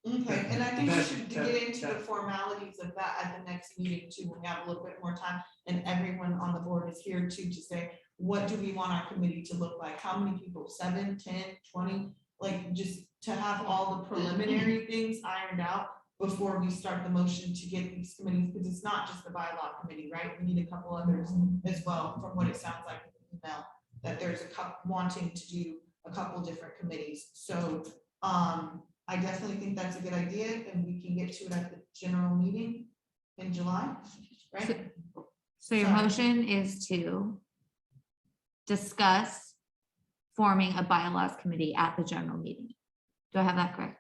Okay, and I think we That- should that- get into the that- formalities of that at the next meeting too, when we have a little bit more time. And everyone on the board is here too, to say, what do we want our committee to look like? How many people, 7, 10, 20? Like, just to have all the preliminary things ironed out before we start the motion to get these committees, because it's not just the bylaw committee, right? We need a couple others as well, from what it sounds like in the email, that there's a couple wanting to do a couple different committees. So, I definitely think that's a good idea, and we can get to it at the general meeting in July, right? So your Sorry. motion is to discuss forming a bylaws committee at the general meeting. Do I have that correct?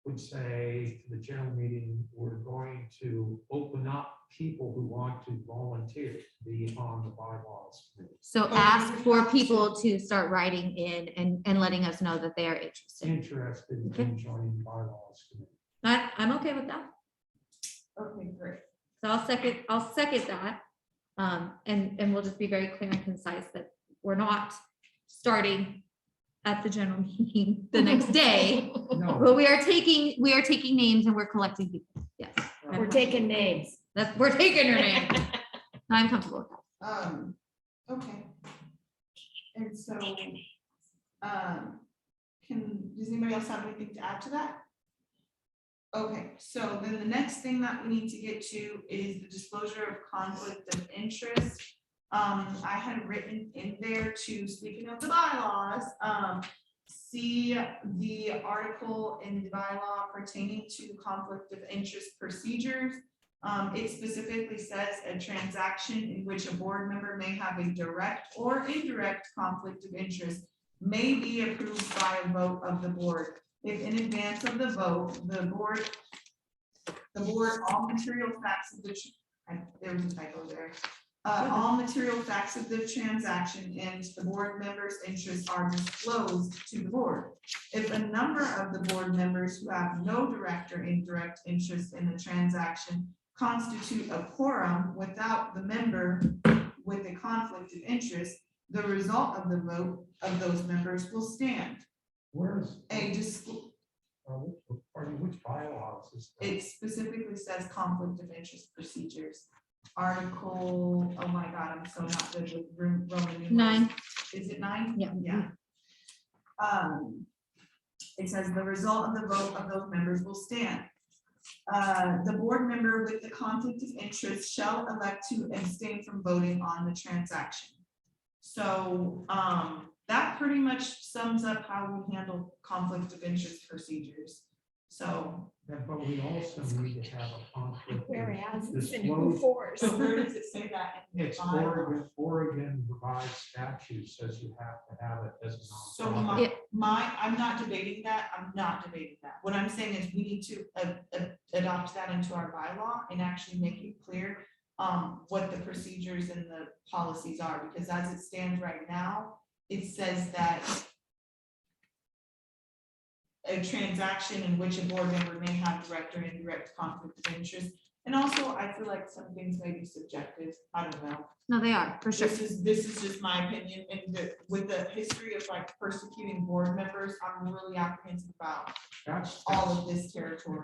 Would say to the general meeting, we're going to open up people who want to volunteer to be on the bylaws committee. So But we ask would for have people to start writing in and letting us know that they are interested. Interested Okay. in joining the bylaws committee. I'm okay with that. Okay, great. So I'll second that. And we'll just be very clear and concise that we're not starting at the general meeting the next day. No. But we are taking names and we're collecting people. Yes. we're taking names. We're taking your name. I'm comfortable with that. Okay. And so, does anybody else have anything to add to that? Okay, so then the next thing that we need to get to is the disclosure of conflict of interest. I had written in there to, speaking of the bylaws, see the article in the bylaw pertaining to conflict of interest procedures. It specifically says a transaction in which a board member may have a direct or indirect conflict of interest may be approved by a vote of the board. If in advance of the vote, the board, all material facts of the, there was a typo there. All material facts of the transaction and the board members' interests are disclosed to the board. If a number of the board members who have no direct or indirect interest in the transaction constitute a quorum without the member with a conflict of interest, the result of the vote of those members will stand. Where's, Which which bylaws is that? it specifically says conflict of interest procedures. Article, oh my God, I'm so not good with Roman numerals. 9. Is it 9? Yeah. Yeah. It says the result of the vote of those members will stand. The board member with the conflict of interest shall elect to abstain from voting on the transaction. So, that pretty much sums up how we handle conflict of interest procedures. So, But we also need to have a conflict. Whereas it's in disclosure. force. so where does it say that? in the It's bylaw? Oregon revised statute says you have to have it as a So nonprofit. I'm not debating that. I'm not debating that. What I'm saying is we need to adopt that into our bylaw and actually make it clear what the procedures and the policies are, because as it stands right now, it says that a transaction in which a board member may have direct or indirect conflict of interest. And also, I feel like some things may be subjective. I don't know. No, they are, for sure. This is just my opinion, and with the history of like persecuting board members, I'm really apprehensive about That's, all of this territory.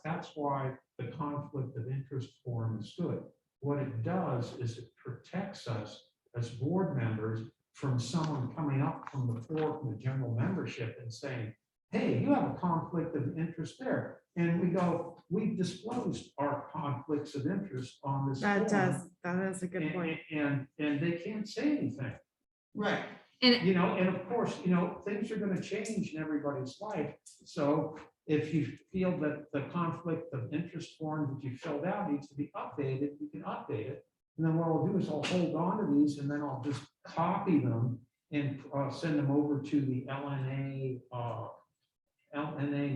that's why the conflict of interest form is good. What it does is it protects us as board members from someone coming up from the floor, from the general membership and saying, hey, you have a conflict of interest there. And we go, we've disclosed our conflicts of interest on this. That form, is a good point. And they can't say anything. Right. And You know, and of course, you know, things are gonna change in everybody's life. So if you feel that the conflict of interest form that you filled out needs to be updated, you can update it. And then what I'll do is I'll hold on to these and then I'll just copy them and send them over to the LNA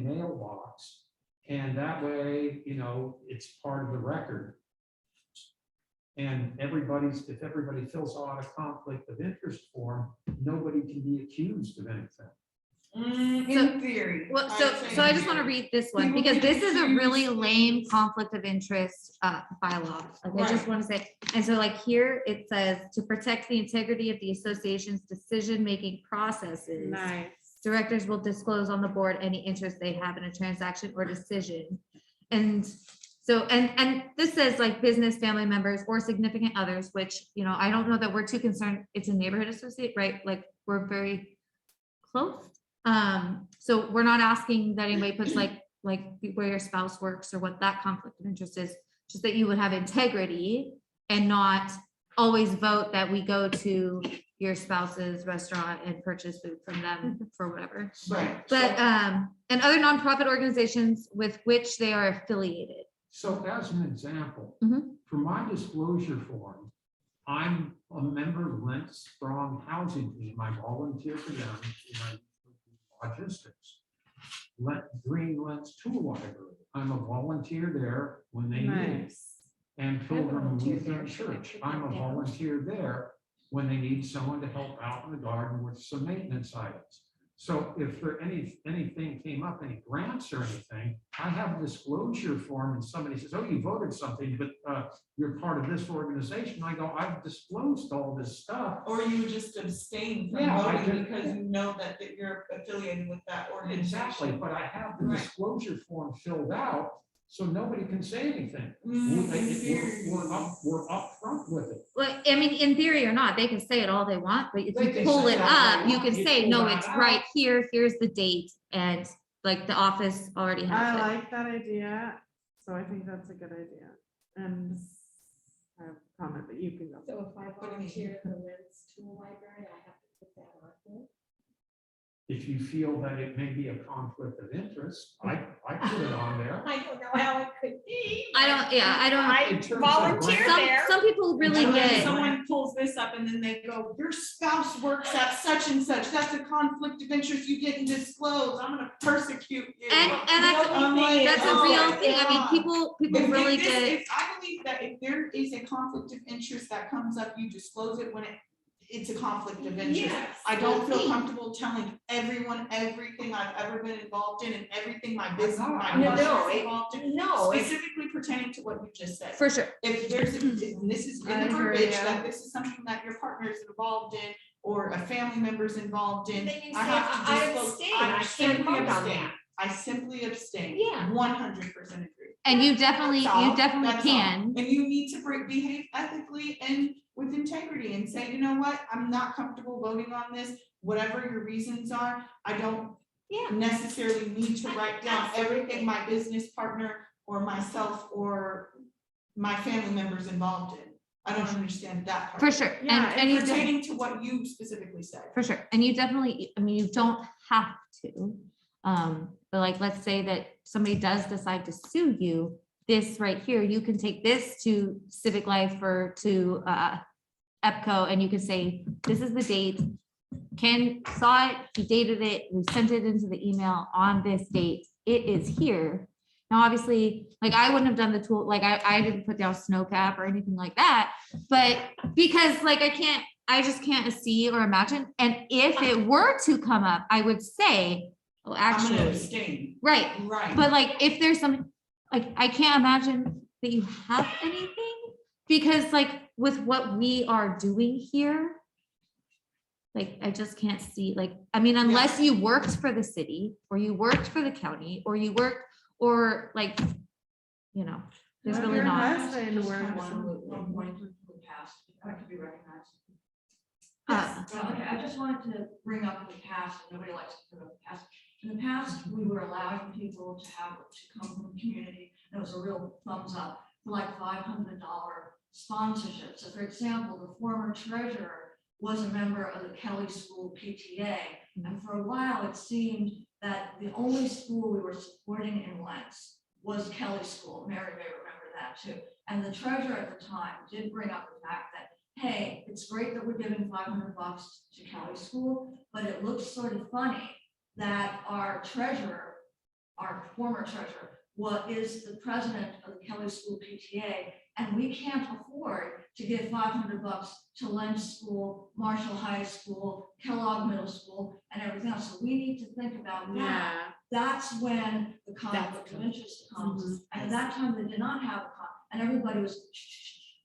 mailbox. And that way, you know, it's part of the record. And if everybody fills out a conflict of interest form, nobody can be accused of anything. In theory. well, I'd so say so I in just want to theory. read this one People because can this is a really accuse lame things. conflict of interest bylaw. Like I just Right. want to say, and so like here it says to protect the integrity of the association's decision-making processes. Nice. Directors will disclose on the board any interest they have in a transaction or decision. And so, and this says like business, family members, or significant others, which, you know, I don't know that we're too concerned. It's a neighborhood associate, right? Like, we're very close. So we're not asking that anybody puts like where your spouse works or what that conflict of interest is, just that you would have integrity and not always vote that we go to your spouse's restaurant and purchase food from them for whatever. Right. But, and other nonprofit organizations with which they are affiliated. So as an example, Mhm. for my disclosure form, I'm a member of Lents Strong Housing Team. I volunteer for them in my logistics. Green Lents Tool Library. I'm a volunteer there when they need. Nice. And Pilgrim volunteered there, Lutheran so I Church, took I'm it a down. volunteer there when they need someone to help out in the garden with some maintenance items. So if there anything came up, any grants or anything, I have a disclosure form and somebody says, oh, you voted something, but you're part of this organization. I go, I've disclosed all this stuff. Or you just abstain from Yeah, I voting did. because you know that you're affiliated with that organization. Exactly, but I have the Right. disclosure form filled out, so nobody can say anything. Mm, We're upfront with it. Well, I mean, in theory or not, they can say it all they want, but if They you can pull say it all they up, you want. can You say, pull no, that it's out. right here, here's the date, and like the office already I has it. like that idea. So I think that's a good idea. And I have a comment, but you can go. So if I volunteer at the Lents Tool Library, I have to put that on here. If you feel that it may be a conflict of interest, I put it on there. I don't know how it could be. I don't, yeah, I In I terms of volunteer grant- don't, there. some people really And then get, someone pulls this up and then they go, your spouse works at such and such, that's a conflict of interest you didn't disclose, I'm gonna persecute you. and that's, I'm like, that's a oh real my thing, I mean, God. people If really this- get, if I believe that if there is a conflict of interest that comes up, you disclose it when it's a conflict of interest. Yes. I don't feel comfortable telling everyone everything I've ever been involved in and everything my business, my No, husband no, is it- involved in, No, it's specifically pertaining to what you just said. for sure, If there's, and this is in I the hear verbiage, ya. that this is something that your partner is involved in, or a family member's involved in, Then you I say, have to I disclose. abstain. I can't simply vote on abstain. that. I simply abstain. Yeah. 100% agree. And you definitely That's all. can. And you need to behave ethically and with integrity and say, you know what, I'm not comfortable voting on this, whatever your reasons are. I don't necessarily need to write down everything my business partner or myself or my family members involved in. I don't understand that part. For sure. Yeah, And you Pertaining to what you specifically said. For sure. And you definitely, I mean, you don't have to. But like, let's say that somebody does decide to sue you, this right here, you can take this to Civic Life or to EPCO, and you can say, this is the date. Ken saw it, he dated it, we sent it into the email on this date. It is here. Now, obviously, like I wouldn't have done the tool, like I didn't put down snow cap or anything like that, but because like I just can't see or imagine. And if it were to come up, I would say, oh, I'm gonna actually, abstain. right. Right. But like, if there's some, like, I can't imagine that you have anything, because like with what we are doing here, like, I just can't see, like, I mean, unless you worked for the city or you worked for the county or you worked, or like, you know, there's Well, really your not. husband works. One point to the past, I like to be recognized. Uh, Okay, I just wanted to bring up the past, and nobody likes to bring up the past. In the past, we were allowing people to come from the community, and it was a real thumbs up, for like $500 sponsorship. So for example, the former treasurer was a member of the Kelly School PTA, and for a while it seemed that the only school we were supporting in Lents was Kelly School. Mary may remember that too. And the treasurer at the time did bring up the fact that, hey, it's great that we're giving $500 to Kelly School, but it looks sort of funny that our treasurer, our former treasurer, is the president of the Kelly School PTA, and we can't afford to give $500 to Lentz School, Marshall High School, Kellogg Middle School, and everything else. So we need to think about that. Yeah. That's when the conflict of interest comes. And at that time, they did not have a and everybody was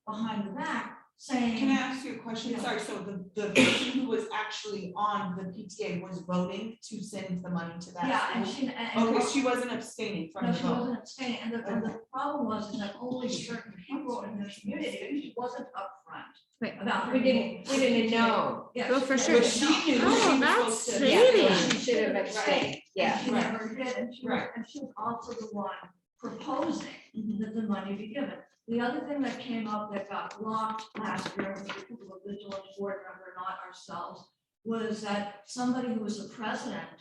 behind the back saying. Can I ask you a question? Yeah. Sorry, so the person who was actually on the PTA was voting to send the money to that Yeah, and school? she. Okay, she wasn't abstaining from No, the she vote. wasn't abstaining, and the problem was is that only certain people in the community, she wasn't upfront Right. about. We didn't know. Yeah. Well, for she sure. But didn't she know. knew Oh, she was that's supposed to. shady. She should have abstained, yeah. And she Right. never did, and Right. she was also the one proposing Mhm. that the money be given. The other thing that came up that got blocked last year, was because of a vigilant board member, not ourselves, was that somebody who was the president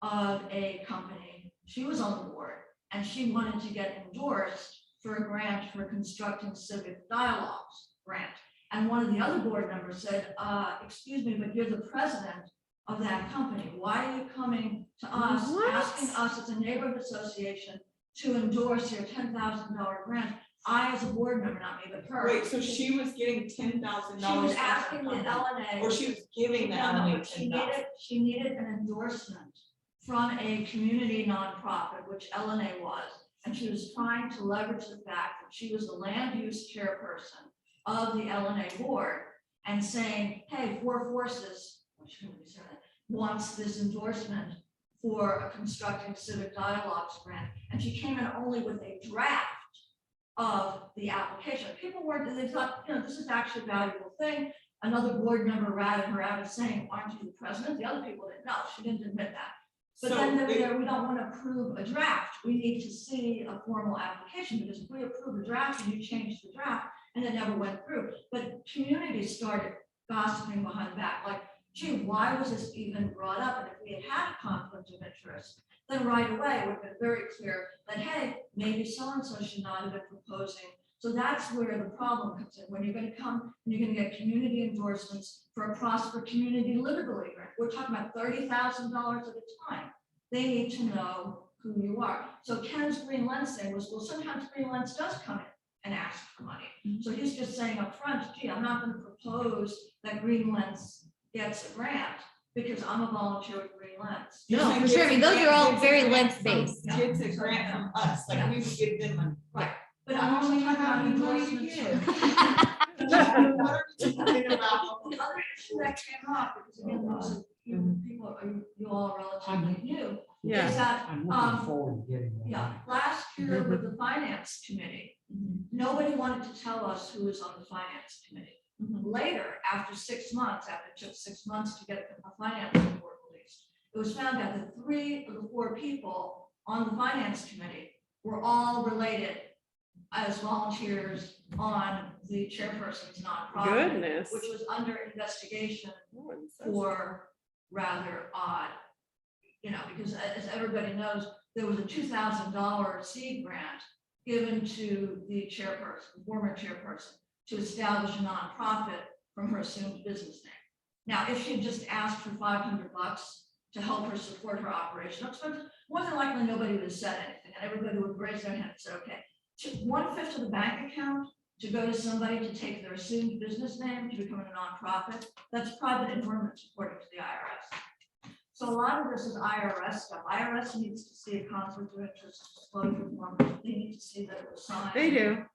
of a company, she was on the board, and she wanted to get endorsed for a grant for constructing civic dialogues grant. And one of the other board members said, excuse me, but you're the president of that company. Why are you coming to us, What? asking us as a neighborhood association to endorse your $10,000 grant? I, as a board member, not me, but her. Wait, so she was getting $10,000? She was asking the LNA. Or she was giving the No, no, LNA she $10,000? she needed an endorsement from a community nonprofit, which LNA was. And she was trying to leverage the fact that she was the land use chairperson of the LNA board and saying, hey, Four Forces, which couldn't be said, wants this endorsement for a constructing civic dialogues grant. And she came in only with a draft of the application. People weren't, they thought, you know, this is actually a valuable thing. Another board member ratted her out of saying, aren't you the president? The other people didn't know. She didn't admit that. But So then they were it- there, we don't want to approve a draft. We need to see a formal application, because if we approve a draft and you change the draft and it never went through. But communities started gossiping behind the back, like, gee, why was this even brought up? And if we had had a conflict of interest, then right away it would have been very clear that, hey, maybe so-and-so should not have been proposing. So that's where the problem comes in, when you're going to come and you're going to get community endorsements for a Prosper Community Livability grant. We're talking about $30,000 at a time. They need to know who you are. So Ken's Green Lens thing was, well, sometimes Green Lens does come in and ask for money. So he's just saying up front, gee, I'm not going to propose that Green Lens gets a grant because I'm a volunteer with Green Lens. You're No, saying for sure. I mean, gets a those are all grant- very gets a grant length from- based. Gets a grant from us, like we would give them money. Right. But I I'm don't only even talking have about any money to endorsements. give. from- What are we talking about? The other issue that came up, because again, those are, people, you all relatively new, Yeah. is that, I'm looking forward to getting more yeah, money. last year with the finance committee, nobody wanted to tell us who was on the finance committee. Later, after 6 months, after it took 6 months to get a finance report released, it was found out that 3 of the 4 people on the finance committee were all related as volunteers on the chairperson's nonprofit, Goodness. which was under investigation No one says- for rather odd, because as everybody knows, there was a $2,000 seed grant given to the chairperson, former chairperson, to establish a nonprofit from her assumed business name. Now, if she just asked for $500 to help her support her operational expenses, more than likely nobody would have said anything, and everybody would raise their hand and say, okay, to 1/5 of the bank account to go to somebody to take their assumed business name to become a nonprofit, that's private enrollment according to the IRS. So a lot of this is IRS stuff. IRS needs to see a conflict of interest disclosure form. They need to see that it was signed. They do.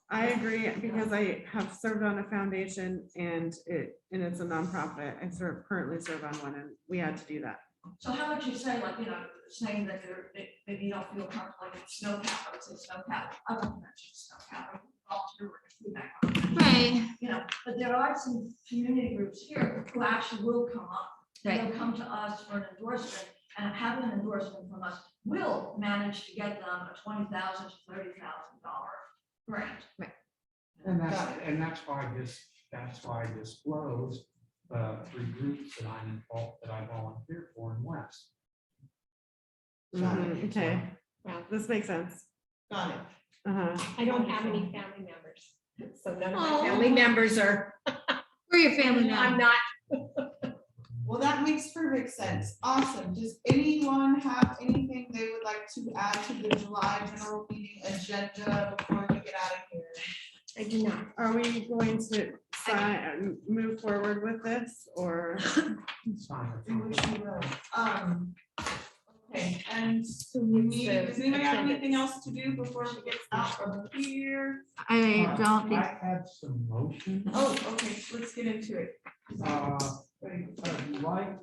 I agree, because I have served on a foundation and it's a nonprofit. I currently serve on one, and we had to do that. So how would you say, like, saying that maybe you don't feel comfortable, like it's snowcap, I would say snowcap, I won't mention snowcap. Volunteer work, feedback, I won't mention, Right. but there are some community groups here who actually will come up. And they'll come to us for an endorsement, and having an endorsement from us will manage to get them a $20,000 to $30,000 grant. And that's why I disclosed 3 groups that I'm involved, that I volunteer for in West. Okay, Well, this makes sense. Got it. Uh-huh. I don't have any family members, so none of my Oh. family members are, We're your family now. I'm not. Well, that makes perfect sense. Awesome. Does anyone have anything they would like to add to the July general meeting agenda before we get out of here? I do not. Are we going to move forward with this, or? Sign it. In which we will. Okay, and Who needs meeting, the does anybody have anything attendance? else to do before we get out of here? I don't think, I had some motions. Oh, okay, let's get into it. I'd like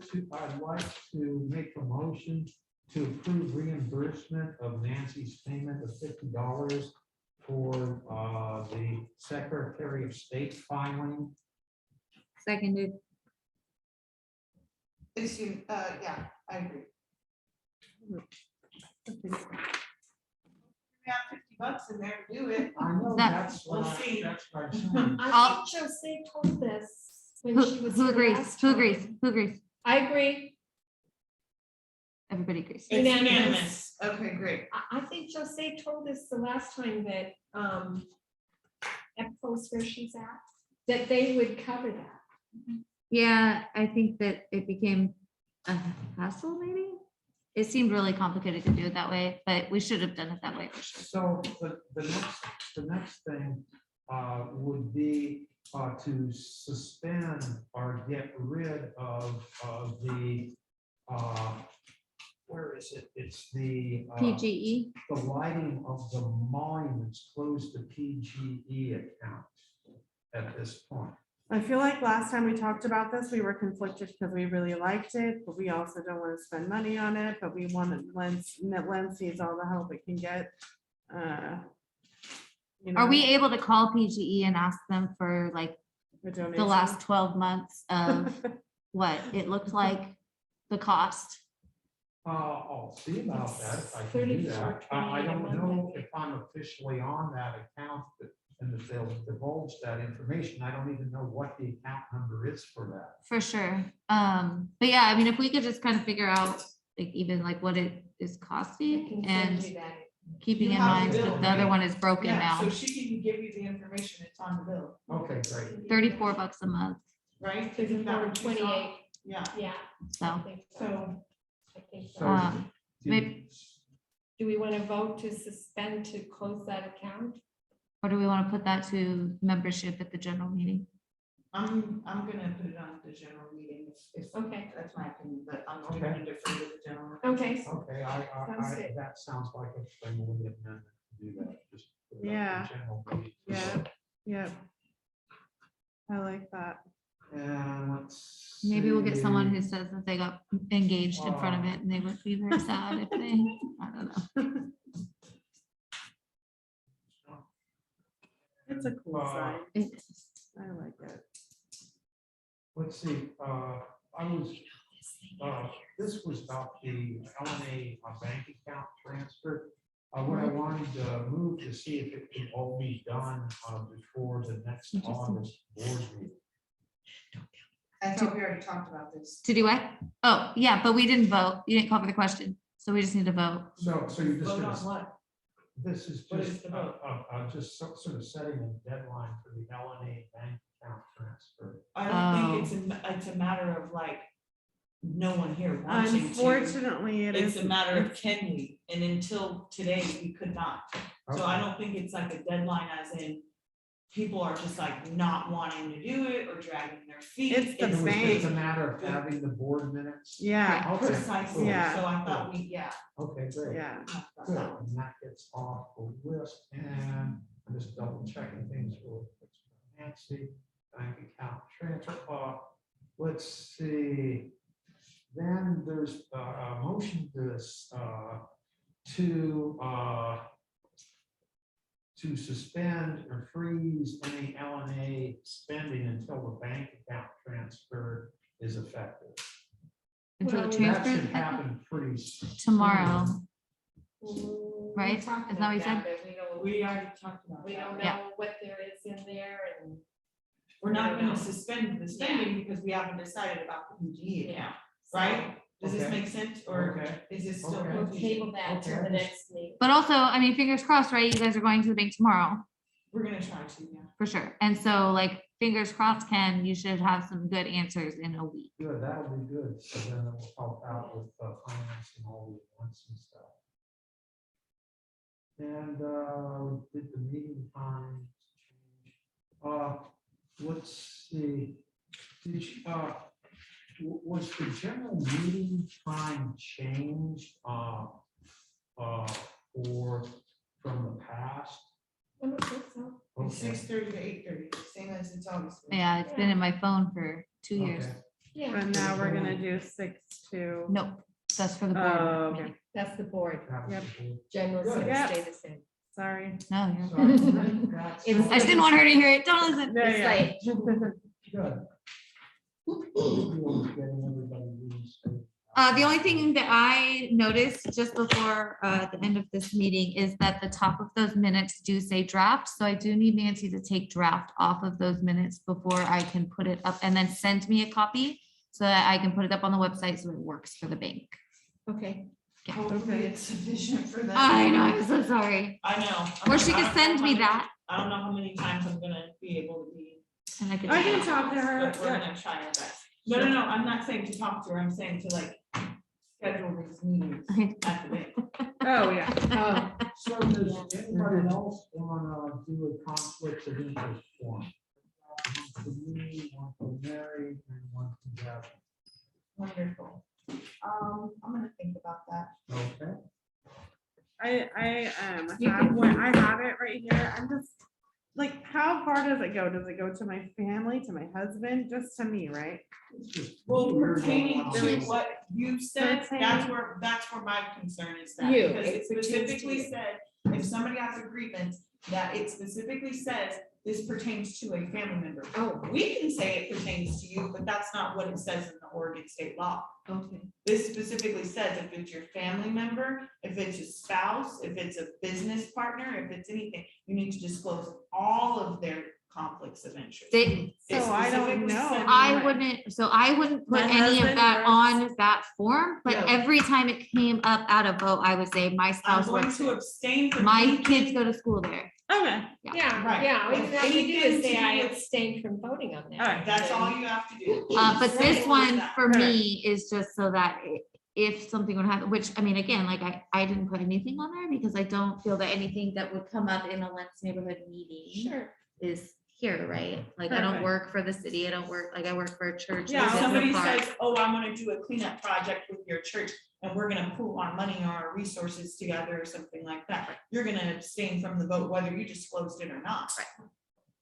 to make a motion to approve reimbursement of Nancy's payment of $50 for the Secretary of State filing. seconded. Yeah, I agree. We have $50 in there to do it. I know That- that's what We'll see. that's what I'm saying. I think Jose told this when she was. Who here agrees? last Who time. agrees? Who agrees? I agree. Everybody agrees. It's Unanimous. unanimous. Okay, great. I think Jose told us the last time that, at close where she's at, that they would cover that. Yeah, I think that it became a hassle, maybe. It seemed really complicated to do it that way, but we should have done it that way for sure. So the next thing would be to suspend or get rid of the, where is it? It's the PGE. the lighting of the monuments closed to PGE account at this point. I feel like last time we talked about this, we were conflicted because we really liked it, but we also don't want to spend money on it, but we wanted Lens needs all the help it can get. Are we able to call PGE and ask them for like the last 12 months of what it looked like, the cost? I'll see about that if I can do that. I don't know if I'm officially on that account, and if they'll divulge that information. I don't even know what the account number is for that. For sure. But yeah, I mean, if we could just kind of figure out like even like what it is I costing can send and you that. keeping You in have mind the bill, that the other right? one is broken Yeah, now. so she can give you the information. It's on the bill, Okay, great. $34 a month. right? There's a Isn't that what you saw? 28. Yeah, Yeah. I So think so I think so. So Um, do- maybe- Do we want to vote to suspend to close that account? or do we want to put that to membership at the general meeting? I'm gonna put it on the general meeting. If Okay. that's my opinion, but I'm Okay. gonna defer to the general. Okay. Okay, Sounds good. that sounds like a friendly amendment to do that. Just put it up for Yeah. general meeting. Yeah, yeah. I like that. And let's. Maybe we'll get someone see. who says that they got engaged in front of it and they would be very sad if they, I don't know. It's a cool sign. It is. I like it. Let's see, this was about the LNA bank account transfer. What I wanted to move to see if it can all be done before the next August board meeting. I thought we already talked about this. To do what? Oh, yeah, but we didn't vote. You didn't call for the question. So we just need to vote. So you're just Vote on gonna, what? this is What is just, the vote? just sort of setting a deadline for the LNA bank account transfer. I don't think Oh. it's a matter of like, no one here wanting to. Unfortunately, it It's is. a matter of can we, and until today, we could not. So I don't think it's like a deadline as in, people are just like not wanting to do it or dragging their feet. It's the It was bank. just a matter of having the board minutes. Yeah, Okay, Precisely, cool. Yeah. so I thought we, yeah. Okay, great. yeah. that's Good, that one. and that gets off the list, and I'm just double checking things for Nancy, bank account transfer. Let's see. Then there's a motion to suspend or freeze any LNA spending until the bank account transfer is effective. Until the Well, That transfer should happen pretty soon. tomorrow. Mm, Right? we talked Isn't that what you about said? it. We don't, We already talked about we don't that. Yeah. know what there is in there and. We're not We don't gonna know. suspend the spending because we haven't decided about the PGE account, so right? Does this Okay. make sense, or Okay. is this still? Okay. We'll confusing? table that till the Okay. next meeting. But also, I mean, fingers crossed, right? You guys are going to the bank tomorrow, We're gonna try to, yeah. for sure. And so like, fingers crossed, Ken, you should have some good answers in a week. Good, that'll be good, so then it will help out with financing all the events and stuff. And did the meeting times change? Let's see, did you, was the general meeting time changed or from the past? I don't think so. It's Okay, 6:30 to 8:30, same as it's always. been. Yeah, it's been in my phone for 2 years. okay. Yeah, And now we're gonna do 6 to. Nope, that's for the Oh, board. okay. meeting. that's the board. That was Yep. the board. General Good. seems Yep. to stay the same. Sorry. No, So you're. I think that's- It's- I just didn't want her to hear it. Don't listen. Yeah, It's yeah. like, Good. Getting everybody really straight. The only thing that I noticed just before the end of this meeting is that the top of those minutes do say draft. So I do need Nancy to take draft off of those minutes before I can put it up and then send me a copy so that I can put it up on the website so it works for the bank. okay. Hopefully it's sufficient for them. I know, I'm so sorry. I know. Or I'm she like, could I don't know send how me many- that I don't know how many times I'm gonna be able to be, and I could. I can talk to her. but we're Yeah. gonna try our best. No, I'm not saying to talk to her, I'm saying to like schedule these meetings at the bank. Oh, yeah. So does anybody else want to do a conflict of interest form? One for me, one for Mary, and one for Gavin. Wonderful. I'm gonna think about that. Okay. I You have can- one, I have it right here. I'm just, like, how far does it go? Does it go to my family, to my husband, just to me, right? It's just Well, weird pertaining going to on. what you said, Pertaining- that's where my concern is that. You, Because it it pertains to specifically you. said, if somebody has a grievance, that it specifically says this pertains to a family member. Oh, We can say it pertains to you, but that's not what it says in the Oregon state law. okay. This specifically says if it's your family member, if it's a spouse, if it's a business partner, if it's anything, you need to disclose all of their conflicts of interest. They- It So I don't specifically know. said- I wouldn't put My any of husband that works- on that form, but No. every time it came up out of vote, I would say my I'm spouse going works to there. abstain from. My anything- kids go to school there. Okay. Yeah, Right. yeah, all you have to do Anything is to say do I with- abstained from voting on that. All right, That's all you have to do. But this Simple as one that. for Correct. me is just so that if something would happen, which I mean, again, like I didn't put anything on there because I don't feel that anything that would come up in a Lents neighborhood meeting Sure. is here, right? Like I don't Perfect. work for the city. I don't work, like I work for a church. Yeah, I If live in a somebody park. says, oh, I'm gonna do a cleanup project with your church, and we're gonna pool our money or our resources together or something like that, you're gonna abstain from the vote, whether you disclosed it or not.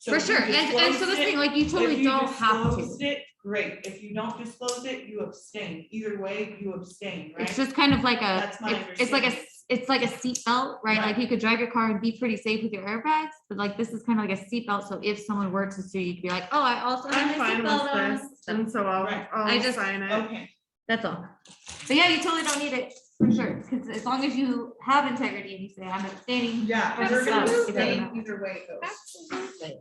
So For if you sure, and so disclosed this it- thing, like, you if totally you don't have disclosed to. it, Great, if you don't disclose it, you abstain, either way, you abstain, right? It's just kind of like a, That's my it's like a, understanding. it's like a seatbelt, right? Like Right. you could drive your car and be pretty safe with your airbags, but like this is kind of like a seatbelt, so if someone were to sue, you could be like, oh, I also I'm have my fine seatbelt with on. this, and so I'll, Right. I I'll just- sign it. Okay, That's all. But yeah, you totally don't need it, for sure, because as long as you have integrity and you say, I'm abstaining. Yeah, from we're gonna stuff," it doesn't abstain matter. either way it goes. Absolutely.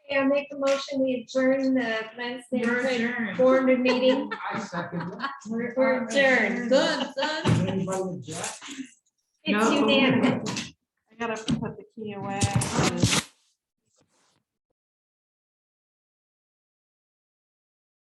Yeah, make a motion, we adjourn the Lents We're neighborhood adjourned. board meeting. I second that. We're adjourned. Good, son. Anybody object? It's unanimous. I gotta put the key away.